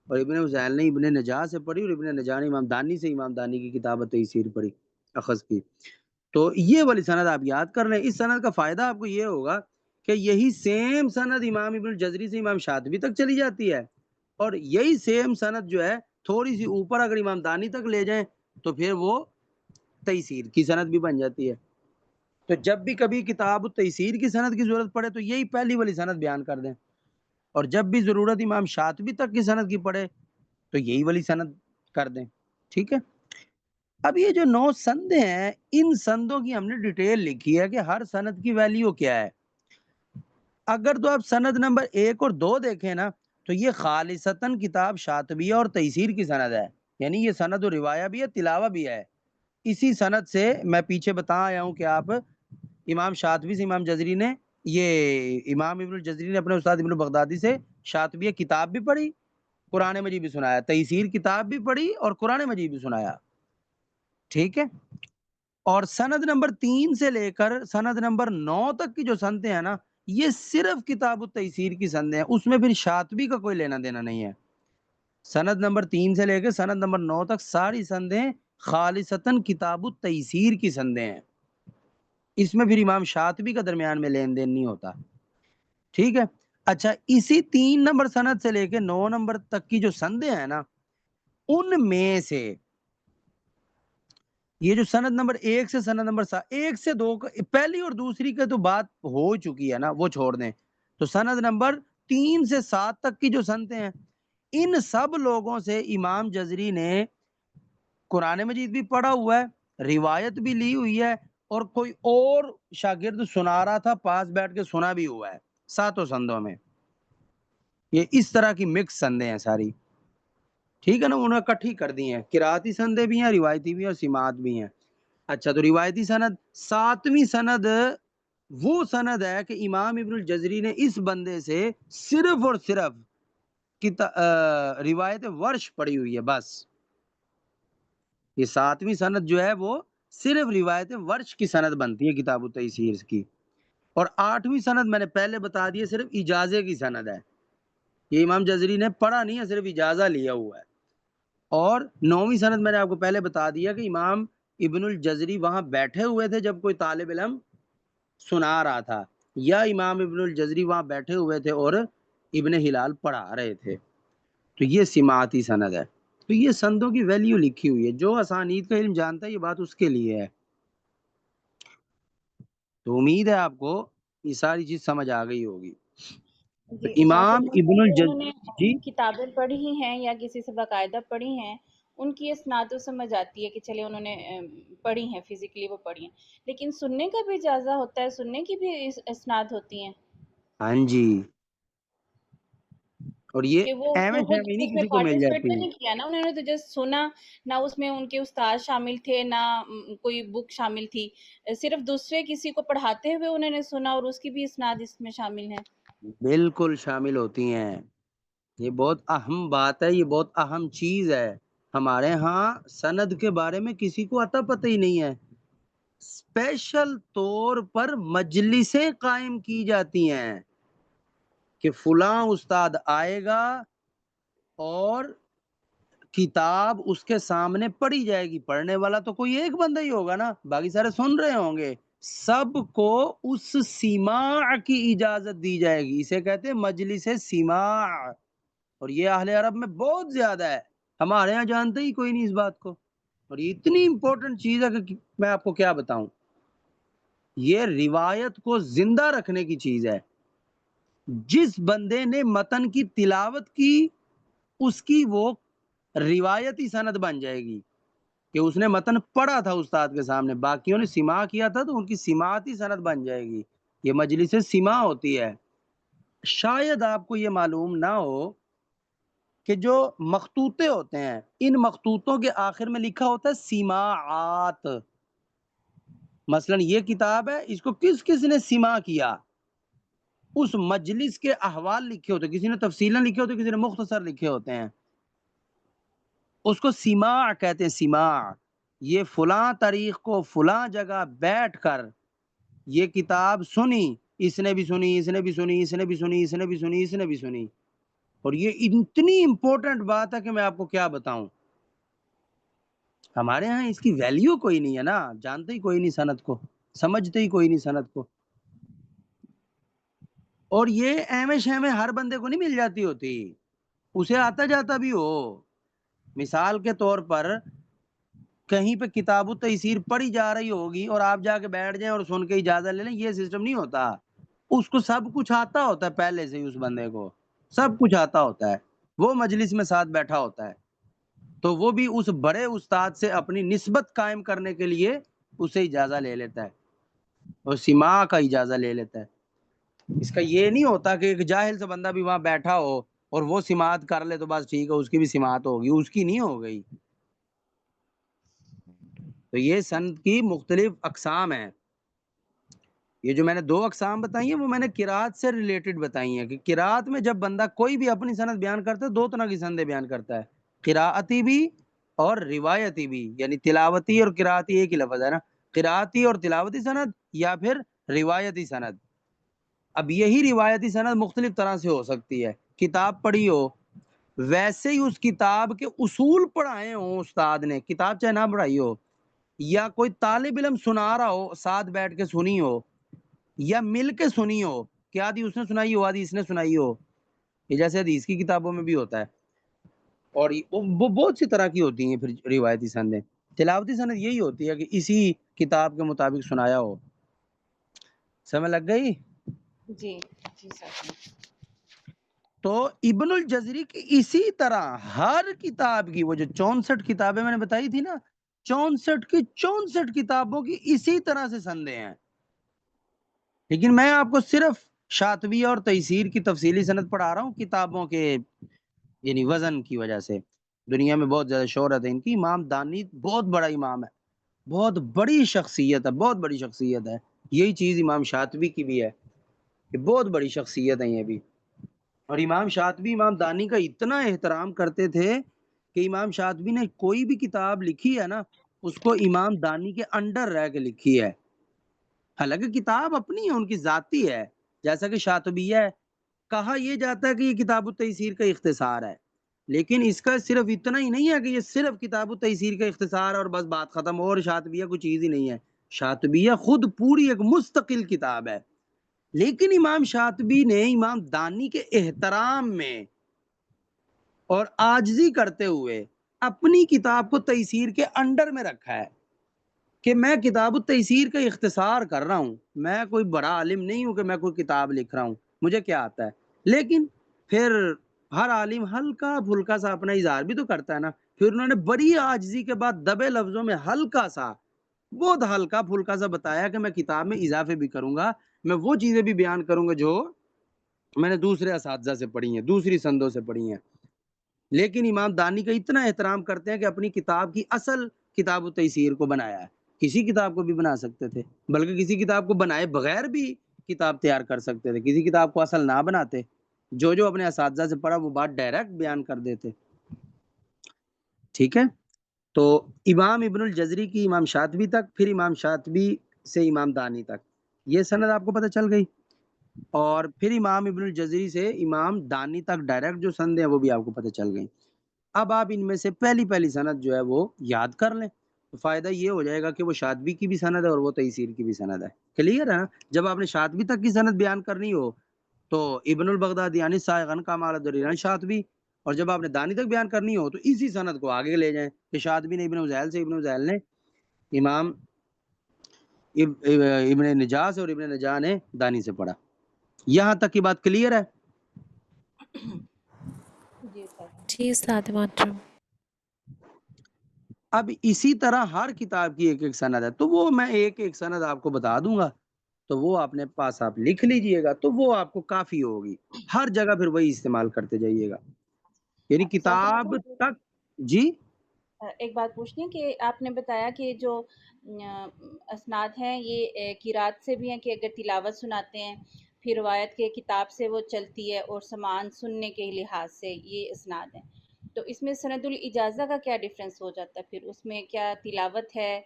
Speaker 1: اور ابن حذیل نے ابن نجاح سے پڑھی اور ابن نجاح نے امام دانی سے امام دانی کی کتاب تیسیر پڑھی اخذ کی. تو یہ والی سند آپ یاد کر لیں. اس سند کا فائدہ آپ کو یہ ہوگا کہ یہی سیم سند امام ابن الجزری سے امام شاطبی تک چلی جاتی ہے اور یہی سیم سند جو ہے تھوڑی سی اوپر اگر امام دانی تک لے جائیں تو پھر وہ تیسیر کی سند بھی بن جاتی ہے. تو جب بھی کبھی کتاب التیسیر کی سند کی ضرورت پڑے تو یہی پہلی والی سند بیان کر دیں اور جب بھی ضرورت امام شاطبی تک کی سند کی پڑے تو یہی والی سند کر دیں. ٹھیک ہے. اب یہ جو 9 سندیں ہیں ان سندوں کی ہم نے ڈیٹیل لکھی ہے کہ ہر سند کی ویلیو کیا ہے. اگر تو آپ سند نمبر 1 اور 2 دیکھیں نا تو یہ خالصتاً کتاب شاطبیہ اور تیسیر کی سند ہے. یعنی یہ سند و روایہ بھی ہے تلاوہ بھی ہے. اسی سند سے میں پیچھے بتا آیا ہوں کہ آپ امام شاطبی سے امام جزری نے یہ امام ابن الجزری نے اپنے استاد ابن بغدادی سے شاطبیہ کتاب بھی پڑھی قرآن مجید بھی سنایا, تیسیر کتاب بھی پڑھی اور قرآن مجید بھی سنایا. ٹھیک ہے. اور سند نمبر 3 سے لے کر سند نمبر 9 تک کی جو سندیں ہیں نا یہ صرف کتاب التیسیر کی سندیں ہیں, اس میں پھر شاطبی کا کوئی لینا دینا نہیں ہے. سند نمبر 3 سے لے کے سند نمبر 9 تک ساری سندیں خالصتاً کتاب التیسیر کی سندیں ہیں. اس میں پھر امام شاطبی کا درمیان میں لین دین نہیں ہوتا. ٹھیک ہے. اچھا, اسی 3 نمبر سند سے لے کے 9 نمبر تک کی جو سندیں ہیں نا ان میں سے یہ جو سند نمبر 1 سے سند نمبر 1 سے 2 پہلی اور دوسری کا تو بات ہو چکی ہے نا, وہ چھوڑ دیں. تو سند نمبر 3 سے 7 تک کی جو سندیں ہیں ان سب لوگوں سے امام جزری نے قرآن مجید بھی پڑھا ہوا ہے, روایت بھی لی ہوئی ہے اور کوئی اور شاگرد سنا رہا تھا پاس بیٹھ کے سنا بھی ہوا ہے 7 سندوں میں. یہ اس طرح کی مکس سندیں ہیں ساری. ٹھیک ہے نا, انہوں نے اکٹھی کر دی ہیں, قرآتی سندیں بھی ہیں, روایتی بھی ہیں اور سماعت بھی ہیں. اچھا, تو روایتی سند 7ویں سند وہ سند ہے کہ امام ابن الجزری نے اس بندے سے صرف اور صرف روایت ورش پڑھی ہوئی ہے بس. یہ 7ویں سند جو ہے وہ صرف روایت ورش کی سند بنتی ہے کتاب التیسیر کی. اور 8ویں سند میں نے پہلے بتا دی صرف اجازے کی سند ہے, یہ امام جزری نے پڑھا نہیں ہے, صرف اجازہ لیا ہوا ہے. اور 9ویں سند میں نے آپ کو پہلے بتا دیا کہ امام ابن الجزری وہاں بیٹھے ہوئے تھے جب کوئی طالب علم سنا رہا تھا, یا امام ابن الجزری وہاں بیٹھے ہوئے تھے اور ابن ہلال پڑھا رہے تھے. تو یہ سماعتی سند ہے. تو یہ سندوں کی ویلیو لکھی ہوئی ہے. جو اسانید کا علم جانتا ہے یہ بات اس کے لیے ہے. تو امید ہے آپ کو یہ ساری چیز سمجھ آ گئی ہوگی. تو
Speaker 5: جی
Speaker 1: امام
Speaker 5: حافظ
Speaker 1: ابن
Speaker 5: جو انہوں نے
Speaker 1: جی
Speaker 5: کتابیں پڑھی ہیں یا کسی سے باقاعدہ پڑھی ہیں ان کی اسناد تو سمجھ آتی ہے کہ چلے انہوں نے پڑھی ہیں, فزیکلی وہ پڑھی ہیں, لیکن سننے کا بھی اجازہ ہوتا ہے, سننے کی بھی اسناد ہوتی ہیں
Speaker 1: ہاں جی, اور یہ
Speaker 5: کہ وہ
Speaker 1: ایم ایس ایم ہی نہیں
Speaker 5: اس میں
Speaker 1: کسی کو مل
Speaker 5: پارٹیسپیٹ
Speaker 1: جاتی
Speaker 5: تو
Speaker 1: ہے.
Speaker 5: نہیں کیا نا, انہوں نے تو جسٹ سنا, نہ اس میں ان کے استاد شامل تھے نہ کوئی بک شامل تھی, صرف دوسرے کسی کو پڑھاتے ہوئے انہوں نے سنا اور اس کی بھی اسناد اس میں شامل ہیں.
Speaker 1: بالکل شامل ہوتی ہیں. یہ بہت اہم بات ہے, یہ بہت اہم چیز ہے. ہمارے ہاں سند کے بارے میں کسی کو اتا پتہ ہی نہیں ہے. اسپیشل طور پر مجلسیں قائم کی جاتی ہیں کہ فلاں استاد آئے گا اور کتاب اس کے سامنے پڑھی جائے گی. پڑھنے والا تو کوئی ایک بندہ ہی ہوگا نا, باقی سارے سن رہے ہوں گے. سب کو اس سماع کی اجازت دی جائے گی, اسے کہتے ہیں مجلس سماع. اور یہ اہل عرب میں بہت زیادہ ہے, ہمارے ہاں جانتے ہی کوئی نہیں اس بات کو. اور یہ اتنی امپورٹنٹ چیز ہے کہ میں آپ کو کیا بتاؤں. یہ روایت کو زندہ رکھنے کی چیز ہے. جس بندے نے متن کی تلاوت کی اس کی وہ روایتی سند بن جائے گی کہ اس نے متن پڑھا تھا استاد کے سامنے, باقیوں نے سماع کیا تھا تو ان کی سماعتی سند بن جائے گی. یہ مجلس سماع ہوتی ہے. شاید آپ کو یہ معلوم نہ ہو کہ جو مخطوطے ہوتے ہیں ان مخطوطوں کے آخر میں لکھا ہوتا ہے سماعات. مثلا یہ کتاب ہے, اس کو کس کس نے سماع کیا, اس مجلس کے احوال لکھے ہوتے ہیں, کسی نے تفصیلاً لکھے ہوتے ہیں, کسی نے مختصر لکھے ہوتے ہیں. اس کو سماع کہتے ہیں. سماع یہ فلاں تاریخ کو فلاں جگہ بیٹھ کر یہ کتاب سنی اس نے بھی سنی، اس نے بھی سنی، اس نے بھی سنی، اس نے بھی سنی، اس نے بھی سنی. اور یہ اتنی امپورٹنٹ بات ہے کہ میں آپ کو کیا بتاؤں. ہمارے ہاں اس کی ویلیو کوئی نہیں ہے نا، جانتے ہی کوئی نہیں سند کو، سمجھتے ہی کوئی نہیں سند کو. اور یہ اہم شہم ہر بندے کو نہیں مل جاتی ہوتی، اسے آتا جاتا بھی ہو. مثال کے طور پر کہیں پہ کتاب التیسیر پڑھی جا رہی ہوگی اور آپ جا کے بیٹھ جائیں اور سن کے اجازت لے لیں، یہ سسٹم نہیں ہوتا. اس کو سب کچھ آتا ہوتا ہے، پہلے سے ہی اس بندے کو سب کچھ آتا ہوتا ہے. وہ مجلس میں ساتھ بیٹھا ہوتا ہے تو وہ بھی اس بڑے استاد سے اپنی نسبت قائم کرنے کے لیے اسے اجازت لے لیتا ہے اور سماع کا اجازت لے لیتا ہے. اس کا یہ نہیں ہوتا کہ ایک جاہل سے بندہ بھی وہاں بیٹھا ہو اور وہ سماعت کر لے تو بس ٹھیک ہے، اس کی بھی سماعت ہوگی، اس کی نہیں ہو گئی. تو یہ سند کی مختلف اقسام ہیں. یہ جو میں نے 2 اقسام بتائی ہیں وہ میں نے قرات سے ریلیٹڈ بتائی ہیں کہ قرات میں جب بندہ کوئی بھی اپنی سند بیان کرتا ہے 2 طرح کی سندیں بیان کرتا ہے، قراءتی بھی اور روایتی بھی. یعنی تلاوتی اور قراءتی ایک ہی لفظ ہے نا، قراءتی اور تلاوتی سند یا پھر روایتی سند. اب یہی روایتی سند مختلف طرح سے ہو سکتی ہے. کتاب پڑھی ہو، ویسے ہی اس کتاب کے اصول پڑھائے ہوں استاد نے، کتاب چاہے نہ پڑھائی ہو، یا کوئی طالب علم سنا رہا ہو، ساتھ بیٹھ کے سنی ہو، یا مل کے سنی ہو کہ آدھی اس نے سنائی ہو آدھی اس نے سنائی ہو. یہ جیسے حدیث کی کتابوں میں بھی ہوتا ہے. اور وہ بہت سی طرح کی ہوتی ہیں پھر روایتی سندیں. تلاوتی سند یہی ہوتی ہے کہ اسی کتاب کے مطابق سنایا ہو. سمجھ لگ گئی؟
Speaker 5: جی جی سر.
Speaker 1: تو ابن الجزری کی اسی طرح ہر کتاب کی، وہ جو 64 کتابیں میں نے بتائی تھی نا، 64 کی 64 کتابوں کی اسی طرح سے سندیں ہیں. لیکن میں آپ کو صرف شاطبیہ اور تیسیر کی تفصیلی سند پڑھا رہا ہوں کتابوں کے یعنی وزن کی وجہ سے. دنیا میں بہت زیادہ شہرت ہے ان کی. امام دانی بہت بڑا امام ہے، بہت بڑی شخصیت ہے، بہت بڑی شخصیت ہے. یہی چیز امام شاطبی کی بھی ہے کہ بہت بڑی شخصیت ہے یہ بھی. اور امام شاطبی امام دانی کا اتنا احترام کرتے تھے کہ امام شاطبی نے کوئی بھی کتاب لکھی ہے نا اس کو امام دانی کے انڈر رہ کے لکھی ہے. حالانکہ کتاب اپنی ہے، ان کی ذاتی ہے. جیسا کہ شاطبیہ ہے، کہا یہ جاتا ہے کہ یہ کتاب التیسیر کا اختصار ہے، لیکن اس کا صرف اتنا ہی نہیں ہے کہ یہ صرف کتاب التیسیر کا اختصار ہے اور بس بات ختم، اور شاطبیہ کوئی چیز ہی نہیں ہے. شاطبیہ خود پوری ایک مستقل کتاب ہے. لیکن امام شاطبی نے امام دانی کے احترام میں اور عاجزی کرتے ہوئے اپنی کتاب کو تیسیر کے انڈر میں رکھا ہے کہ میں کتاب التیسیر کا اختصار کر رہا ہوں. میں کوئی بڑا عالم نہیں ہوں کہ میں کوئی کتاب لکھ رہا ہوں، مجھے کیا آتا ہے. لیکن پھر ہر عالم ہلکا پھلکا سا اپنا اظہار بھی تو کرتا ہے نا. پھر انہوں نے بڑی عاجزی کے بعد دبے لفظوں میں ہلکا سا، بہت ہلکا پھلکا سا بتایا کہ میں کتاب میں اضافے بھی کروں گا، میں وہ چیزیں بھی بیان کروں گا جو میں نے دوسرے اساتذہ سے پڑھی ہیں، دوسری سندوں سے پڑھی ہیں. لیکن امام دانی کا اتنا احترام کرتے ہیں کہ اپنی کتاب کی اصل کتاب التیسیر کو بنایا ہے. کسی کتاب کو بھی بنا سکتے تھے، بلکہ کسی کتاب کو بنائے بغیر بھی کتاب تیار کر سکتے تھے. کسی کتاب کو اصل نہ بناتے، جو اپنے اساتذہ سے پڑھا وہ بات ڈائریکٹ بیان کر دیتے. ٹھیک ہے. تو امام ابن الجزری کی امام شاطبی تک، پھر امام شاطبی سے امام دانی تک، یہ سند آپ کو پتہ چل گئی. اور پھر امام ابن الجزری سے امام دانی تک ڈائریکٹ جو سند ہیں وہ بھی آپ کو پتہ چل گئی. اب آپ ان میں سے پہلی سند جو ہے وہ یاد کر لیں تو فائدہ یہ ہو جائے گا کہ وہ شاطبی کی بھی سند ہے اور وہ تیسیر کی بھی سند ہے. کلیئر ہے نا؟ جب آپ نے شاطبی تک کی سند بیان کرنی ہو تو ابن البغدادیانی سائغن کا مال دریان شاطبی، اور جب آپ نے دانی تک بیان کرنی ہو تو اسی سند کو آگے لے جائیں کہ شاطبی نے ابن عزیل سے، ابن عزیل نے امام ابن نجاح سے، اور ابن نجاح نے دانی سے پڑھا. یہاں تک کی بات کلیئر ہے؟
Speaker 5: جی سر.
Speaker 2: جی استاد محترم.
Speaker 1: اب اسی طرح ہر کتاب کی ایک ایک سند ہے، تو وہ میں ایک ایک سند آپ کو بتا دوں گا تو وہ اپنے پاس آپ لکھ لیجئے گا تو وہ آپ کو کافی ہوگی. ہر جگہ پھر وہی استعمال کرتے جائیے گا. یعنی کتاب تک. جی
Speaker 5: ایک بات پوچھنی ہے کہ آپ نے بتایا کہ جو اسناد ہیں یہ قرات سے بھی ہیں کہ اگر تلاوت سناتے ہیں پھر روایت کے کتاب سے وہ چلتی ہے اور سامان سننے کے لحاظ سے یہ اسناد ہیں. تو اس میں سند الاجازہ کا کیا ڈفرینس ہو جاتا ہے پھر؟ اس میں کیا تلاوت ہے،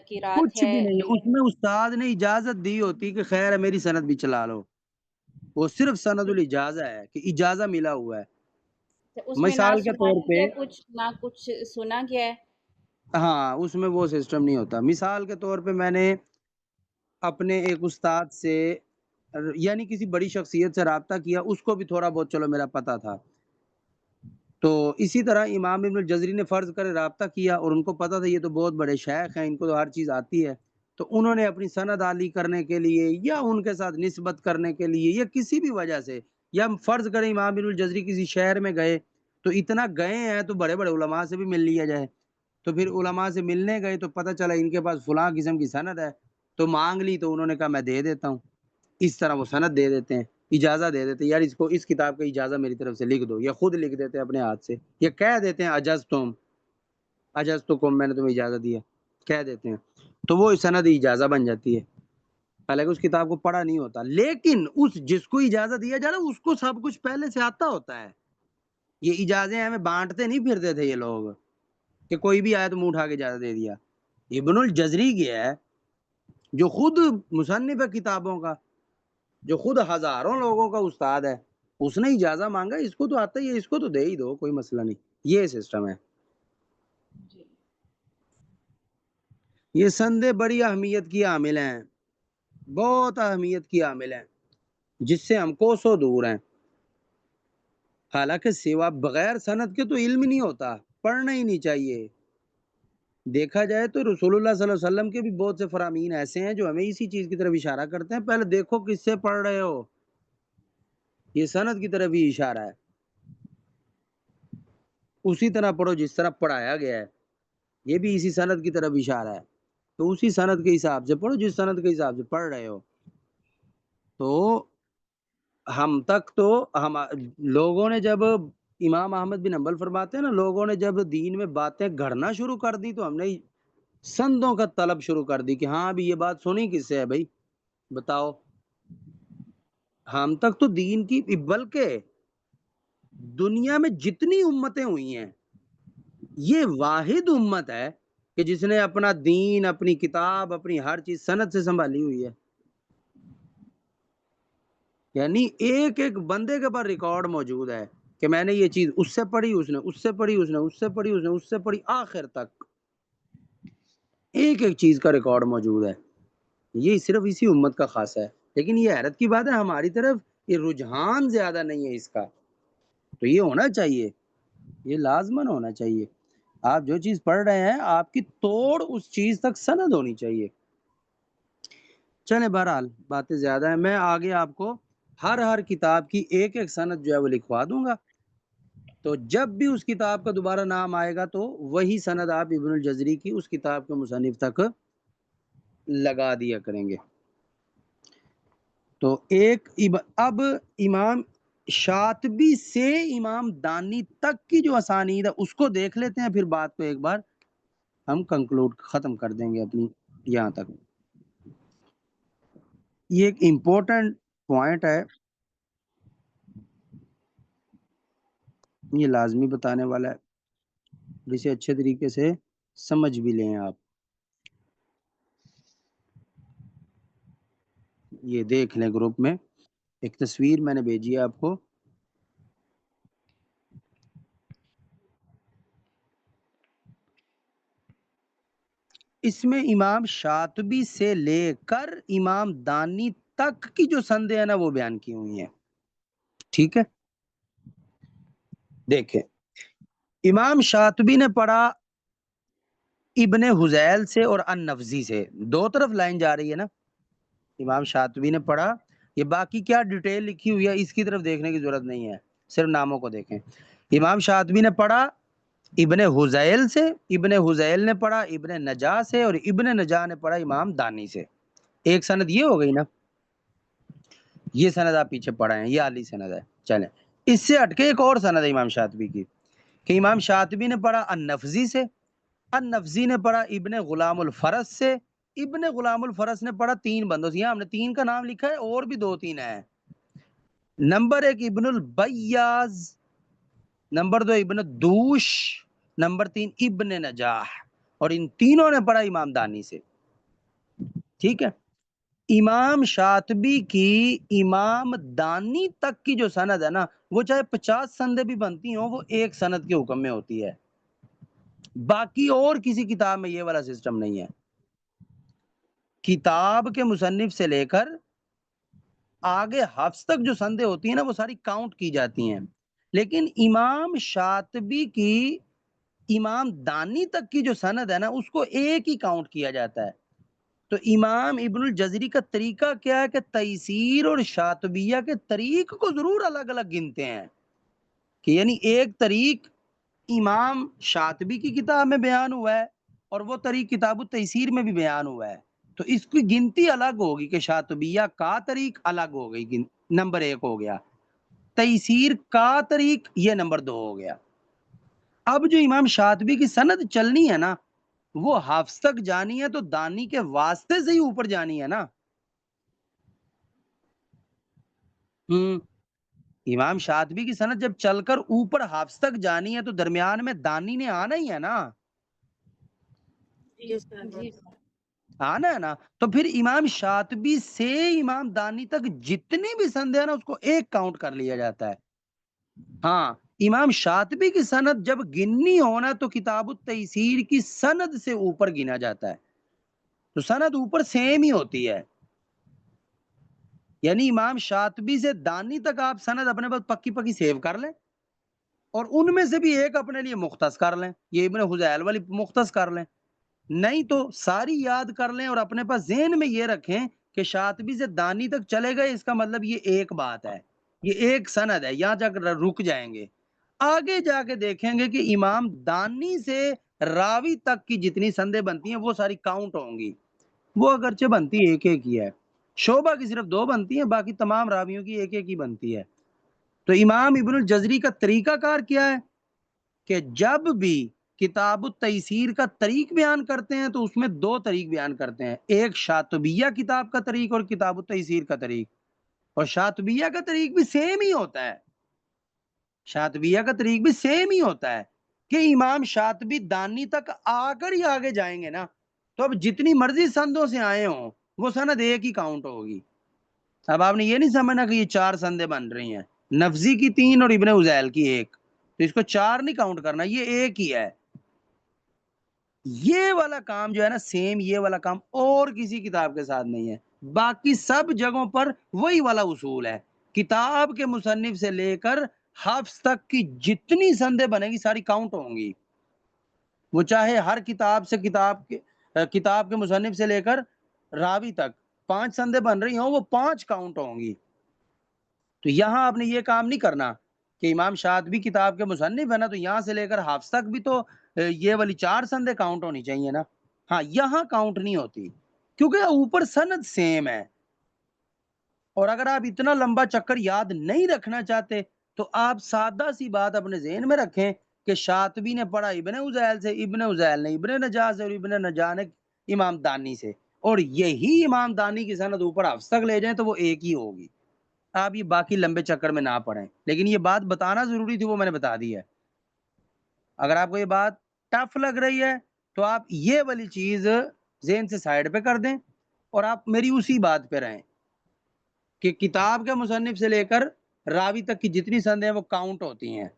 Speaker 5: قرات
Speaker 1: کچھ
Speaker 5: ہے؟
Speaker 1: بھی نہیں ہے اس میں، استاد نے اجازت دی ہوتی کہ خیر ہے میری سند بھی چلا لو، وہ صرف سند الاجازہ ہے کہ اجازہ ملا ہوا ہے.
Speaker 5: اس میں نہ
Speaker 1: مثال کے طور
Speaker 5: سنایا
Speaker 1: پہ،
Speaker 5: گیا کچھ، نہ کچھ سنا گیا ہے.
Speaker 1: ہاں اس میں وہ سسٹم نہیں ہوتا. مثال کے طور پہ میں نے اپنے ایک استاد سے یعنی کسی بڑی شخصیت سے رابطہ کیا، اس کو بھی تھوڑا بہت چلو میرا پتہ تھا، تو اسی طرح امام ابن الجزری نے فرض کرے رابطہ کیا اور ان کو پتہ تھا یہ تو بہت بڑے شیخ ہیں، ان کو تو ہر چیز آتی ہے، تو انہوں نے اپنی سند عالی کرنے کے لیے یا ان کے ساتھ نسبت کرنے کے لیے یا کسی بھی وجہ سے، یا فرض کریں امام ابن الجزری کسی شہر میں گئے تو اتنا گئے ہیں تو بڑے بڑے علماء سے بھی مل لیا جائے، تو پھر علماء سے ملنے گئے تو پتہ چلا ان کے پاس فلاں قسم کی سند ہے، تو مانگ لی تو انہوں نے کہا میں دے دیتا ہوں. اس طرح وہ سند دے دیتے ہیں، اجازہ دے دیتے ہیں، یار اس کو اس کتاب کا اجازہ میری طرف سے لکھ دو، یا خود لکھ دیتے ہیں اپنے ہاتھ سے، یا کہہ دیتے ہیں اجزتکم میں نے تمہیں اجازت دیا، کہہ دیتے ہیں، تو وہ سند اجازہ بن جاتی ہے. حالانکہ اس کتاب کو پڑھا نہیں ہوتا، لیکن اس جس کو اجازت دیا جا رہا اس کو سب کچھ پہلے سے آتا ہوتا ہے. یہ اجازیں ہمیں بانٹتے نہیں پھرتے تھے یہ لوگ کہ کوئی بھی آیا تو منہ اٹھا کے اجازت دے دیا. ابن الجزری کیا ہے جو خود مصنف ہے کتابوں کا، جو خود ہزاروں لوگوں کا استاد ہے، اس نے اجازہ مانگا، اس کو تو آتا ہی ہے، اس کو تو دے ہی دو، کوئی مسئلہ نہیں. یہ سسٹم ہے.
Speaker 5: جی.
Speaker 1: یہ سندیں بڑی اہمیت کی عامل ہیں، بہت اہمیت کی عامل ہیں، جس سے ہم کوسوں دور ہیں. حالانکہ سوا بغیر سند کے تو علم نہیں ہوتا، پڑھنا ہی نہیں چاہیے. دیکھا جائے تو رسول اللہ صلی اللہ علیہ وسلم کے بھی بہت سے فرامین ایسے ہیں جو ہمیں اسی چیز کی طرف اشارہ کرتے ہیں، پہلے دیکھو کس سے پڑھ رہے ہو، یہ سند کی طرف ہی اشارہ ہے. اسی طرح پڑھو جس طرح پڑھایا گیا ہے، یہ بھی اسی سند کی طرف اشارہ ہے، تو اسی سند کے حساب سے پڑھو جس سند کے حساب سے پڑھ رہے ہو. تو ہم تک تو ہم لوگوں نے جب امام احمد بن حنبل فرماتے ہیں نا، لوگوں نے جب دین میں باتیں گھڑنا شروع کر دی تو ہم نے سندوں کا طلب شروع کر دی کہ ہاں ابھی یہ بات سنی کس سے ہے بھائی بتاؤ. ہم تک تو دین کی، بلکہ دنیا میں جتنی امتیں ہوئی ہیں یہ واحد امت ہے کہ جس نے اپنا دین، اپنی کتاب، اپنی ہر چیز سند سے سنبھالی ہوئی ہے. یعنی ایک ایک بندے کے پاس ریکارڈ موجود ہے کہ میں نے یہ چیز اس سے پڑھی، اس نے اس سے پڑھی، اس نے اس سے پڑھی، اس نے اس سے پڑھی، آخر تک ایک ایک چیز کا ریکارڈ موجود ہے. یہ صرف اسی امت کا خاصہ ہے. لیکن یہ حیرت کی بات ہے ہماری طرف یہ رجحان زیادہ نہیں ہے اس کا. تو یہ ہونا چاہیے، یہ لازماً ہونا چاہیے. آپ جو چیز پڑھ رہے ہیں آپ کی توڑ اس چیز تک سند ہونی چاہیے. چلیں بہرحال باتیں زیادہ ہیں، میں آگے آپ کو ہر کتاب کی ایک ایک سند جو ہے وہ لکھوا دوں گا، تو جب بھی اس کتاب کا دوبارہ نام آئے گا تو وہی سند آپ ابن الجزری کی اس کتاب کے مصنف تک لگا دیا کریں گے. تو اب امام شاطبی سے امام دانی تک کی جو اسانید ہے اس کو دیکھ لیتے ہیں، پھر بات کو ایک بار ہم کنکلوڈ ختم کر دیں گے اپنی یہاں تک. یہ ایک امپورٹنٹ پوائنٹ ہے، یہ لازمی بتانے والا ہے، جسے اچھے طریقے سے سمجھ بھی لیں آپ. یہ دیکھ لیں گروپ میں، ایک تصویر میں نے بھیجی ہے آپ کو. اس میں امام شاطبی سے لے کر امام دانی تک کی جو سندیں ہیں نا وہ بیان کی ہوئی ہیں. ٹھیک ہے، دیکھیں امام شاطبی نے پڑھا ابن حذیل سے اور النفزی سے، دو طرف لائن جا رہی ہے نا. امام شاطبی نے پڑھا، یہ باقی کیا ڈیٹیل لکھی ہوئی ہے اس کی طرف دیکھنے کی ضرورت نہیں ہے، صرف ناموں کو دیکھیں. امام شاطبی نے پڑھا ابن حذیل سے، ابن حذیل نے پڑھا ابن نجا سے، اور ابن نجا نے پڑھا امام دانی سے. ایک سند یہ ہو گئی نا، یہ سند آپ پیچھے پڑھا ہیں، یہ عالی سند ہے. چلیں اس سے ہٹ کے ایک اور سند ہے امام شاطبی کی کہ امام شاطبی نے پڑھا النفزی سے، النفزی نے پڑھا ابن غلام الفرس سے، ابن غلام الفرس نے پڑھا تین بندوں سے، یہاں ہم نے تین کا نام لکھا ہے اور بھی دو تین ہیں. نمبر ایک ابن البیاض، نمبر 2 ابن دوش، نمبر 3 ابن نجاح، اور ان تینوں نے پڑھا امام دانی سے. ٹھیک ہے. امام شاطبی کی امام دانی تک کی جو سند ہے نا، وہ چاہے 50 سندیں بھی بنتی ہوں، وہ ایک سند کے حکم میں ہوتی ہے. باقی اور کسی کتاب میں یہ والا سسٹم نہیں ہے. کتاب کے مصنف سے لے کر آگے حفظ تک جو سندیں ہوتی ہیں نا، وہ ساری کاؤنٹ کی جاتی ہیں. لیکن امام شاطبی کی امام دانی تک کی جو سند ہے نا، اس کو ایک ہی کاؤنٹ کیا جاتا ہے. تو امام ابن الجزری کا طریقہ کیا ہے کہ تیسیر اور شاطبیہ کے طریق کو ضرور الگ الگ گنتے ہیں، کہ یعنی ایک طریق امام شاطبی کی کتاب میں بیان ہوا ہے اور وہ طریق کتاب التیسیر میں بھی بیان ہوا ہے. تو اس کی گنتی الگ ہوگی کہ شاطبیہ کا طریق الگ ہو گئی، نمبر 1 ہو گیا. تیسیر کا طریق یہ نمبر 2 ہو گیا. اب جو امام شاطبی کی سند چلنی ہے نا، وہ حفظ تک جانی ہے تو دانی کے واسطے سے ہی اوپر جانی ہے نا. امام شاطبی کی سند جب چل کر اوپر حفظ تک جانی ہے تو درمیان میں دانی نے آنا ہی ہے نا.
Speaker 5: جی
Speaker 1: آنا ہے نا. تو پھر امام شاطبی سے امام دانی تک جتنی بھی سندیں ہیں نا، اس کو ایک کاؤنٹ کر لیا جاتا ہے. ہاں، امام شاطبی کی سند جب گننی ہونا تو کتاب التیسیر کی سند سے اوپر گنا جاتا ہے. تو سند اوپر سیم ہی ہوتی ہے، یعنی امام شاطبی سے دانی تک آپ سند اپنے پاس پکی پکی سیو کر لیں، اور ان میں سے بھی ایک اپنے لیے مختص کر لیں. یہ ابن حذیل والی مختص کر لیں، نہیں تو ساری یاد کر لیں اور اپنے پاس ذہن میں یہ رکھیں کہ شاطبی سے دانی تک چلے گئے، اس کا مطلب یہ ایک بات ہے، یہ ایک سند ہے، یہاں جا کر رک جائیں گے. آگے جا کے دیکھیں گے کہ امام دانی سے راوی تک کی جتنی سندیں بنتی ہیں وہ ساری کاؤنٹ ہوں گی. وہ اگرچہ بنتی ایک ایک ہی ہے، شعبہ کی صرف 2 بنتی ہیں، باقی تمام راویوں کی ایک ایک ہی بنتی ہے. تو امام ابن الجزری کا طریقہ کار کیا ہے کہ جب بھی کتاب التیسیر کا طریق بیان کرتے ہیں تو اس میں 2 طریق بیان کرتے ہیں، ایک شاطبیہ کتاب کا طریق اور کتاب التیسیر کا طریق. اور شاطبیہ کا طریق بھی سیم ہی ہوتا ہے، شاطبیہ کا طریق بھی سیم ہی ہوتا ہے کہ امام شاطبی دانی تک آ کر ہی آگے جائیں گے نا، تو اب جتنی مرضی سندوں سے آئے ہوں وہ سند ایک ہی کاؤنٹ ہوگی. اب آپ نے یہ نہیں سمجھنا کہ یہ 4 سندیں بن رہی ہیں، نفزی کی 3 اور ابن عزیل کی 1، تو اس کو 4 نہیں کاؤنٹ کرنا، یہ ایک ہی ہے. یہ والا کام جو ہے نا سیم، یہ والا کام اور کسی کتاب کے ساتھ نہیں ہے. باقی سب جگہوں پر وہی والا اصول ہے، کتاب کے مصنف سے لے کر حفظ تک کی جتنی سندیں بنے گی ساری کاؤنٹ ہوں گی. وہ چاہے ہر کتاب سے کتاب کے مصنف سے لے کر راوی تک 5 سندیں بن رہی ہوں، وہ 5 کاؤنٹ ہوں گی. تو یہاں آپ نے یہ کام نہیں کرنا کہ امام شاطبی کتاب کے مصنف ہے نا، تو یہاں سے لے کر حفظ تک بھی تو یہ والی 4 سندیں کاؤنٹ ہونی چاہیے نا. ہاں، یہاں کاؤنٹ نہیں ہوتی کیونکہ اوپر سند سیم ہے. اور اگر آپ اتنا لمبا چکر یاد نہیں رکھنا چاہتے تو آپ سادہ سی بات اپنے ذہن میں رکھیں کہ شاطبی نے پڑھا ابن عزیل سے، ابن عزیل نے ابن نجاح سے، اور ابن نجاح نے امام دانی سے، اور یہی امام دانی کی سند اوپر حفظ تک لے جائیں تو وہ ایک ہی ہوگی. آپ یہ باقی لمبے چکر میں نہ پڑیں، لیکن یہ بات بتانا ضروری تھی، وہ میں نے بتا دی ہے. اگر آپ کو یہ بات ٹف لگ رہی ہے تو آپ یہ والی چیز ذہن سے سائڈ پہ کر دیں اور آپ میری اسی بات پہ رہیں کہ کتاب کے مصنف سے لے کر راوی تک کی جتنی سندیں ہیں وہ کاؤنٹ ہوتی ہیں.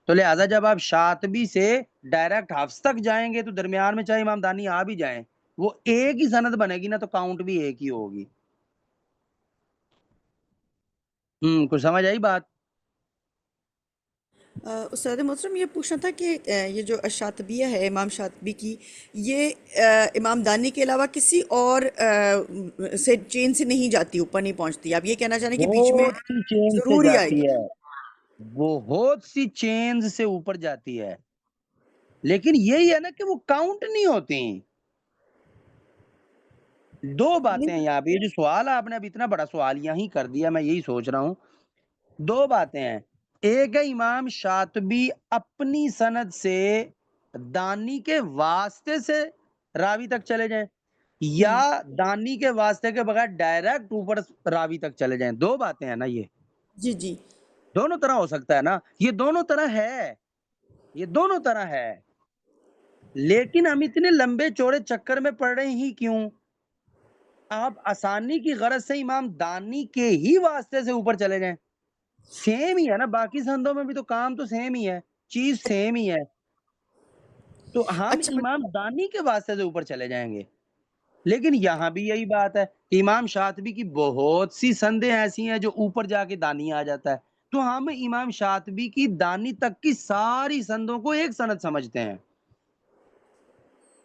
Speaker 1: تو لہٰذا جب آپ شاطبی سے ڈائریکٹ حفظ تک جائیں گے تو درمیان میں چاہے امام دانی آ بھی جائیں، وہ ایک ہی سند بنے گی نا، تو کاؤنٹ بھی ایک ہی ہوگی. کچھ سمجھ آئی بات؟
Speaker 4: استاد محترم، یہ پوچھنا تھا کہ یہ جو شاطبیہ ہے امام شاطبی کی، یہ امام دانی کے علاوہ کسی اور سے چین سے نہیں جاتی، اوپر نہیں پہنچتی؟ آپ یہ کہنا چاہ رہے ہیں کہ بیچ میں
Speaker 1: بہت سی چین سے
Speaker 4: ضرور ہی آئے
Speaker 1: جاتی
Speaker 4: گی؟
Speaker 1: ہے، بہت سی چینز سے اوپر جاتی ہے، لیکن یہی ہے نا کہ وہ کاؤنٹ نہیں ہوتی. 2 باتیں ہیں یہاں پہ، یہ جو سوال آپ نے اب اتنا بڑا سوال یہیں کر دیا، میں یہی سوچ رہا ہوں. 2 باتیں ہیں، ایک ہے امام شاطبی اپنی سند سے دانی کے واسطے سے راوی تک چلے جائیں، یا دانی کے واسطے کے بغیر ڈائریکٹ اوپر راوی تک چلے جائیں. 2 باتیں ہیں نا، یہ
Speaker 4: جی جی.
Speaker 1: دونوں طرح ہو سکتا ہے نا، یہ دونوں طرح ہے. یہ دونوں طرح ہے، لیکن ہم اتنے لمبے چوڑے چکر میں پڑ رہے ہی کیوں؟ آپ آسانی کی غرض سے امام دانی کے ہی واسطے سے اوپر چلے جائیں، سیم ہی ہے نا، باقی سندوں میں بھی تو کام تو سیم ہی ہے، چیز سیم ہی ہے، تو ہم
Speaker 4: اچھا
Speaker 1: امام دانی کے واسطے سے اوپر چلے جائیں گے۔ لیکن یہاں بھی یہی بات ہے کہ امام شاطبی کی بہت سی سندیں ایسی ہیں جو اوپر جا کے دانی آ جاتا ہے، تو ہم امام شاطبی کی دانی تک کی ساری سندوں کو ایک سند سمجھتے ہیں،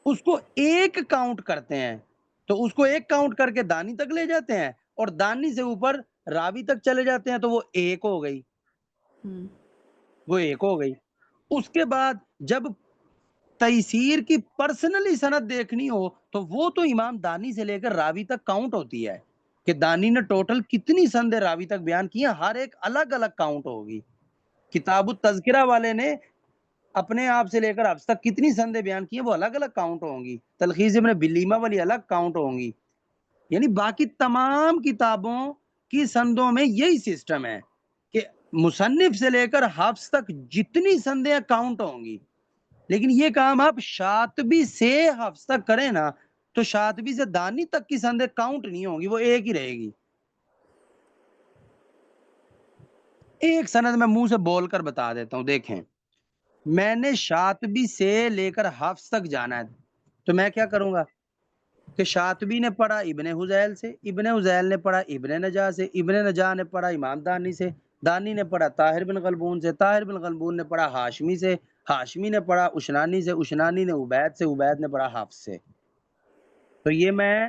Speaker 1: اس کو ایک کاؤنٹ کرتے ہیں، تو اس کو ایک کاؤنٹ کر کے دانی تک لے جاتے ہیں، اور دانی سے اوپر راوی تک چلے جاتے ہیں، تو وہ ایک ہو گئی،
Speaker 4: ہم،
Speaker 1: وہ ایک ہو گئی۔ اس کے بعد جب تیسیر کی پرسنلی سند دیکھنی ہو تو وہ تو امام دانی سے لے کر راوی تک کاؤنٹ ہوتی ہے کہ دانی نے ٹوٹل کتنی سندیں راوی تک بیان کی ہیں، ہر ایک الگ الگ کاؤنٹ ہوگی۔ کتاب التذکرہ والے نے اپنے آپ سے لے کر اب تک کتنی سندیں بیان کی ہیں وہ الگ الگ کاؤنٹ ہوں گی، تلخیص ابن بلیمہ والی الگ کاؤنٹ ہوں گی، یعنی باقی تمام کتابوں کی سندوں میں یہی سسٹم ہے کہ مصنف سے لے کر حفظ تک جتنی سندیں کاؤنٹ ہوں گی، لیکن یہ کام آپ شاطبی سے حفظ تک کریں نا تو شاطبی سے دانی تک کی سندیں کاؤنٹ نہیں ہوں گی، وہ ایک ہی رہے گی۔ ایک سند میں منہ سے بول کر بتا دیتا ہوں، دیکھیں میں نے شاطبی سے لے کر حفظ تک جانا ہے تو میں کیا کروں گا کہ شاطبی نے پڑھا ابن حذیل سے، ابن حذیل نے پڑھا ابن نجاح سے، ابن نجاح نے پڑھا امام دانی سے، دانی نے پڑھا طاہر بن غلبون سے، طاہر بن غلبون نے پڑھا ہاشمی سے، ہاشمی نے پڑھا اشنانی سے، اشنانی نے عبید سے، عبید نے پڑھا حفص سے۔ تو یہ میں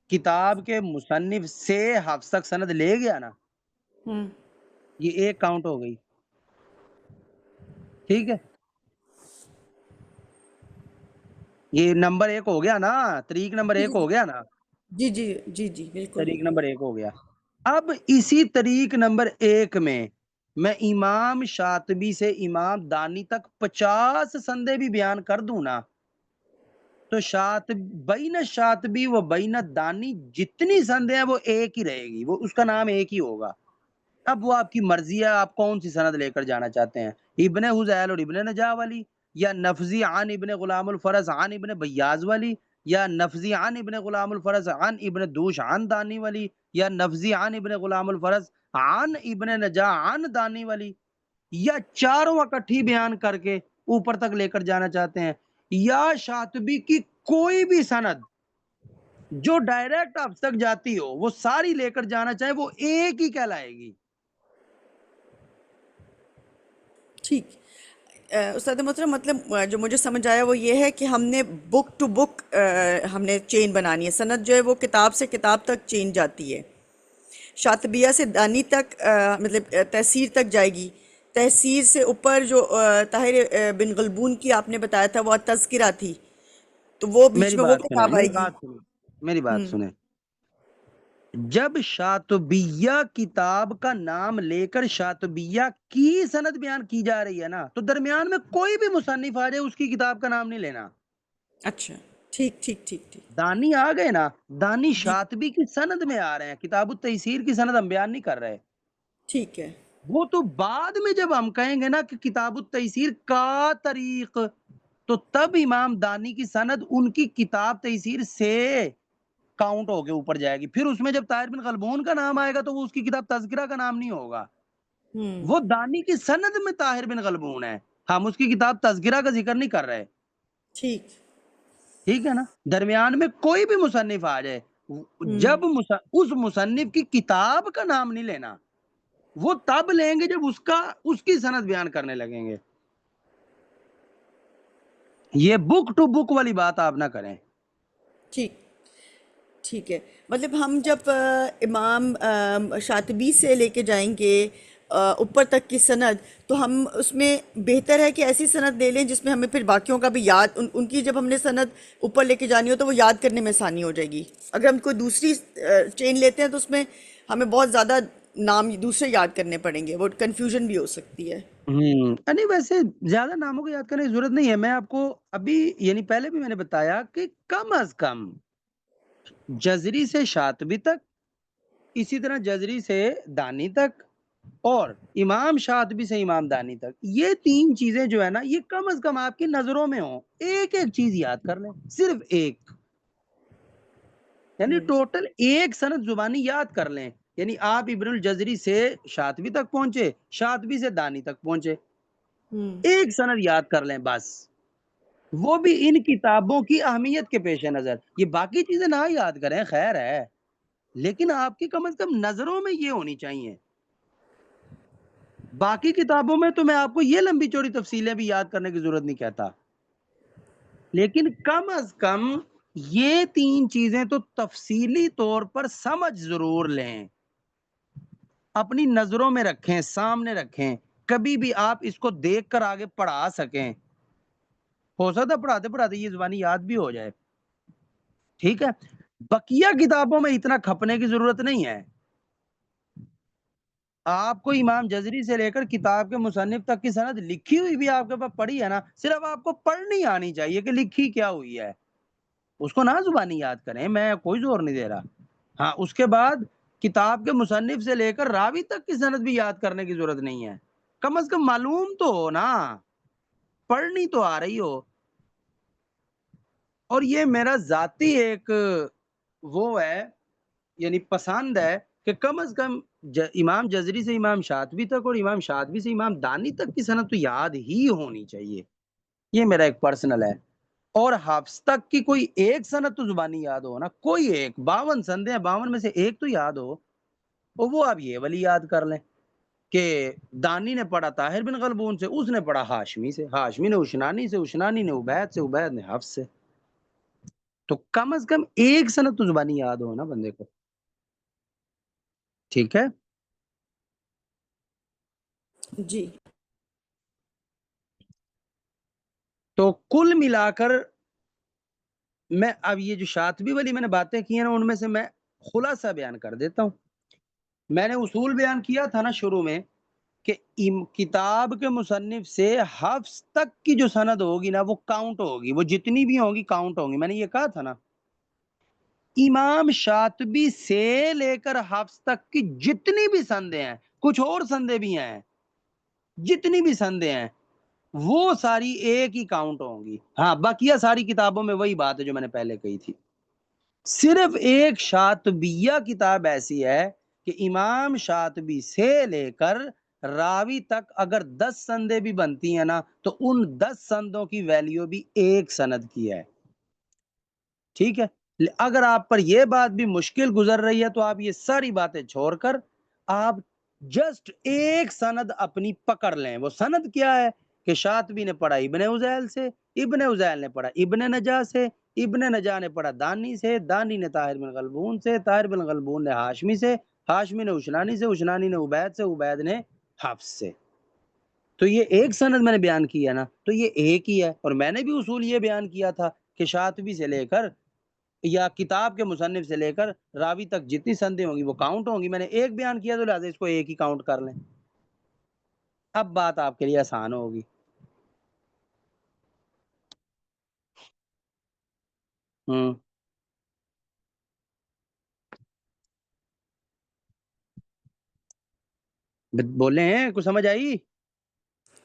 Speaker 1: کتاب کے مصنف سے حفص تک سند لے گیا نا،
Speaker 4: ہم،
Speaker 1: یہ ایک کاؤنٹ ہو گئی، ٹھیک ہے، یہ نمبر ایک ہو گیا نا، طریق نمبر
Speaker 4: جی
Speaker 1: ایک ہو گیا نا،
Speaker 4: جی جی جی جی بالکل
Speaker 1: طریق نمبر ایک ہو گیا۔ اب اسی طریق نمبر ایک میں امام شاطبی سے امام دانی تک 50 سندیں بھی بیان کر دوں نا تو بین شاطبی و بین دانی جتنی سندیں ہیں وہ ایک ہی رہے گی، وہ اس کا نام ایک ہی ہوگا۔ اب وہ آپ کی مرضی ہے، آپ کون سی سند لے کر جانا چاہتے ہیں، ابن حذیل اور ابن نجاح والی، یا نفذی عن ابن غلام الفرز عن ابن بیاض والی، یا نفذی عن ابن غلام الفرز عن ابن دوش عن دانی والی، یا نفذی عن ابن غلام الفرز عن ابن نجاح عن دانی والی، یا چاروں اکٹھی بیان کر کے اوپر تک لے کر جانا چاہتے ہیں، یا شاطبی کی کوئی بھی سند جو ڈائریکٹ اب تک جاتی ہو وہ ساری لے کر جانا چاہے وہ ایک ہی کہلائے گی۔
Speaker 4: ٹھیک۔ استاد محترم، مطلب جو مجھے سمجھ آیا وہ یہ ہے کہ ہم نے بک ٹو بک ہم نے چین بنانی ہے، سند جو ہے وہ کتاب سے کتاب تک چین جاتی ہے، شاطبیہ سے دانی تک مطلب تحسیر تک جائے گی، تحسیر سے اوپر جو طاہر بن غلبون کی آپ نے بتایا تھا وہ تذکرہ تھی، تو وہ بیچ
Speaker 1: میری
Speaker 4: میں وہ
Speaker 1: بات سنیں،
Speaker 4: کتاب آئے
Speaker 1: میری
Speaker 4: گی۔
Speaker 1: بات سنیں، میری بات
Speaker 4: ہم،
Speaker 1: سنیں، جب شاطبیہ کتاب کا نام لے کر شاطبیہ کی سند بیان کی جا رہی ہے نا تو درمیان میں کوئی بھی مصنف آ جائے اس کی کتاب کا نام نہیں لینا،
Speaker 4: اچھا، ٹھیک ٹھیک ٹھیک ٹھیک،
Speaker 1: دانی آ گئے نا، دانی
Speaker 4: جی
Speaker 1: شاطبی کی سند میں آ رہے ہیں، کتاب التیسیر کی سند ہم بیان نہیں کر رہے،
Speaker 4: ٹھیک ہے،
Speaker 1: وہ تو بعد میں جب ہم کہیں گے نا کہ کتاب التیسیر کا طریق تو تب امام دانی کی سند ان کی کتاب تیسیر سے کاؤنٹ ہو کے اوپر جائے گی، پھر اس میں جب طاہر بن غلبون کا نام آئے گا تو وہ اس کی کتاب تذکرہ کا نام نہیں ہوگا،
Speaker 4: ہم،
Speaker 1: وہ دانی کی سند میں طاہر بن غلبون ہے، ہم اس کی کتاب تذکرہ کا ذکر نہیں کر رہے،
Speaker 4: ٹھیک،
Speaker 1: ٹھیک ہے نا، درمیان میں کوئی بھی مصنف آ جائے
Speaker 4: ہم،
Speaker 1: جب اس مصنف کی کتاب کا نام نہیں لینا، وہ تب لیں گے جب اس کی سند بیان کرنے لگیں گے، یہ بک ٹو بک والی بات آپ نہ کریں۔
Speaker 4: ٹھیک ٹھیک ہے، مطلب ہم جب امام شاطبی سے لے کے جائیں گے اوپر تک کی سند، تو ہم اس میں بہتر ہے کہ ایسی سند لے لیں جس میں ہمیں پھر باقیوں کا بھی یاد ان کی جب ہم نے سند اوپر لے کے جانی ہو تو وہ یاد کرنے میں آسانی ہو جائے گی۔ اگر ہم کوئی دوسری چین لیتے ہیں تو اس میں ہمیں بہت زیادہ نام دوسرے یاد کرنے پڑیں گے، وہ کنفیوژن بھی ہو سکتی ہے۔
Speaker 1: نہیں ویسے زیادہ ناموں کو یاد کرنے کی ضرورت نہیں ہے، میں آپ کو ابھی یعنی پہلے بھی میں نے بتایا کہ کم از کم جزری سے شاطبی تک، اسی طرح جزری سے دانی تک، اور امام شاطبی سے امام دانی تک یہ تین چیزیں جو ہے نا یہ کم از کم آپ کی نظروں میں ہوں، ایک ایک چیز یاد کر لیں، صرف ایک، یعنی ٹوٹل ایک سند زبانی یاد کر لیں. یعنی آپ ابن الجزری سے شاطبی تک پہنچے، شاطبی سے دانی تک پہنچے، ایک سند یاد کر لیں بس، وہ بھی ان کتابوں کی اہمیت کے پیش نظر. یہ باقی چیزیں نہ یاد کریں خیر ہے، لیکن آپ کی کم از کم نظروں میں یہ ہونی چاہیے. باقی کتابوں میں تو میں آپ کو یہ لمبی چوڑی تفصیلیں بھی یاد کرنے کی ضرورت نہیں کہتا، لیکن کم از کم یہ تین چیزیں تو تفصیلی طور پر سمجھ ضرور لیں، اپنی نظروں میں رکھیں، سامنے رکھیں، کبھی بھی آپ اس کو دیکھ کر آگے پڑھا سکیں. ہو سکتا ہے پڑھاتے پڑھاتے یہ زبانی یاد بھی ہو جائے، ٹھیک ہے. بقیہ کتابوں میں اتنا کھپنے کی ضرورت نہیں ہے. آپ کو امام جزری سے لے کر کتاب کے مصنف تک کی سند لکھی ہوئی بھی آپ کے پاس پڑھی ہے نا، صرف آپ کو پڑھنی آنی چاہیے کہ لکھی کیا ہوئی ہے، اس کو نہ زبانی یاد کریں، میں کوئی زور نہیں دے رہا. ہاں اس کے بعد کتاب کے مصنف سے لے کر راوی تک کی سند بھی یاد کرنے کی ضرورت نہیں ہے، کم از کم معلوم تو ہو نا، پڑھنی تو آ رہی ہو. اور یہ میرا ذاتی ایک وہ ہے، یعنی پسند ہے کہ کم از کم امام جزری سے امام شاطبی تک اور امام شاطبی سے امام دانی تک کی سند تو یاد ہی ہونی چاہیے. یہ میرا ایک پرسنل ہے. اور حفظ تک کی کوئی ایک سند تو زبانی یاد ہو نا، کوئی ایک، 52 سندیں ہیں، 52 میں سے ایک تو یاد ہو، اور وہ آپ یہ والی یاد کر لیں کہ دانی نے پڑھا طاہر بن غلبون سے، اس نے پڑھا ہاشمی سے، ہاشمی نے اشنانی سے، اشنانی نے عبید سے، عبید نے حفص سے. تو کم از کم ایک سند تو زبانی یاد ہو نا بندے کو، ٹھیک ہے.
Speaker 4: جی
Speaker 1: تو کل ملا کر میں اب یہ جو شاطبی والی میں نے باتیں کی ہیں نا، ان میں سے میں خلاصہ بیان کر دیتا ہوں. میں نے اصول بیان کیا تھا نا شروع میں کہ کتاب کے مصنف سے حفظ تک کی جو سند ہوگی نا وہ کاؤنٹ ہوگی، وہ جتنی بھی ہوگی کاؤنٹ ہوگی، میں نے یہ کہا تھا نا. امام شاطبی سے لے کر حفظ تک کی جتنی بھی سندیں ہیں، کچھ اور سندیں بھی ہیں، جتنی بھی سندیں ہیں وہ ساری ایک ہی کاؤنٹ ہوں گی. ہاں بقیہ ساری کتابوں میں وہی بات ہے جو میں نے پہلے کہی تھی. صرف ایک شاطبیہ کتاب ایسی ہے کہ امام شاطبی سے لے کر راوی تک اگر 10 سندیں بھی بنتی ہیں نا تو ان 10 سندوں کی ویلیو بھی ایک سند کی ہے، ٹھیک ہے. اگر آپ پر یہ بات بھی مشکل گزر رہی ہے تو آپ یہ ساری باتیں چھوڑ کر آپ جسٹ ایک سند اپنی پکڑ لیں. وہ سند کیا ہے کہ شاطبی نے پڑھا ابن عزیل سے، ابن عزیل نے پڑھا ابن نجا سے، ابن نجا نے پڑھا دانی سے، دانی نے طاہر بن غلبون سے، طاہر بن غلبون نے ہاشمی سے، ہاشمی نے اشنانی سے، اشنانی نے عبید سے، عبید نے حفص سے. تو یہ ایک سند میں نے بیان کیا نا، تو یہ ایک ہی ہے. اور میں نے بھی اصول یہ بیان کیا تھا کہ شاطبی سے لے کر یا کتاب کے مصنف سے لے کر راوی تک جتنی سندیں ہوں گی وہ کاؤنٹ ہوں گی. میں نے ایک بیان کیا تو لہٰذا اس کو ایک ہی کاؤنٹ کر لیں. اب بات آپ کے لیے آسان ہوگی. بولے ہیں کچھ سمجھ آئی؟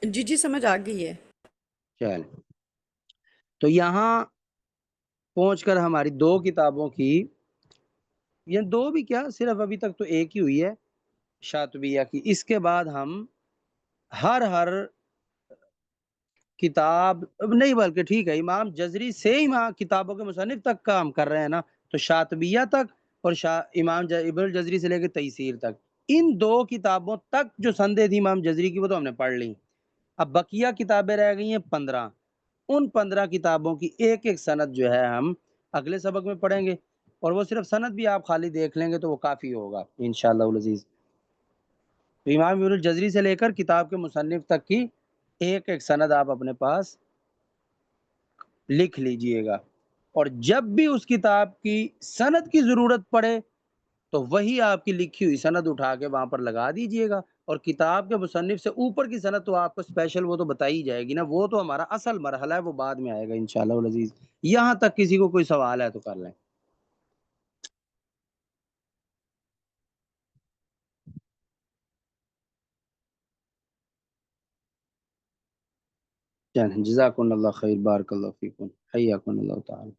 Speaker 4: جی جی سمجھ آ گئی ہے.
Speaker 1: چل تو یہاں پہنچ کر ہماری دو کتابوں کی، یہ دو بھی کیا صرف ابھی تک تو ایک ہی ہوئی ہے شاطبیہ کی. اس کے بعد ہم ہر کتاب نہیں بلکہ ٹھیک ہے امام جزری سے امام کتابوں کے مصنف تک کام کر رہے ہیں نا، تو شاطبیہ تک اور امام ابن الجزری سے لے کے تیسیر تک ان دو کتابوں تک جو سندیں تھی امام جزری کی وہ تو ہم نے پڑھ لی. اب بقیہ کتابیں رہ گئی ہیں 15. ان 15 کتابوں کی ایک ایک سند جو ہے ہم اگلے سبق میں پڑھیں گے، اور وہ صرف سند بھی آپ خالی دیکھ لیں گے تو وہ کافی ہوگا انشاءاللہ العزیز. تو امام ابن الجزری سے لے کر کتاب کے مصنف تک کی ایک ایک سند آپ اپنے پاس لکھ لیجئے گا، اور جب بھی اس کتاب کی سند کی ضرورت پڑے تو وہی آپ کی لکھی ہوئی سند اٹھا کے وہاں پر لگا دیجئے گا. اور کتاب کے مصنف سے اوپر کی سند تو آپ کو اسپیشل وہ تو بتائی جائے گی نا، وہ تو ہمارا اصل مرحلہ ہے، وہ بعد میں آئے گا انشاءاللہ العزیز. یہاں تک کسی کو کوئی سوال ہے تو کر لیں. چلیں جزاکم اللہ خیر، بارک اللہ فیکم، حیاکم اللہ تعالی.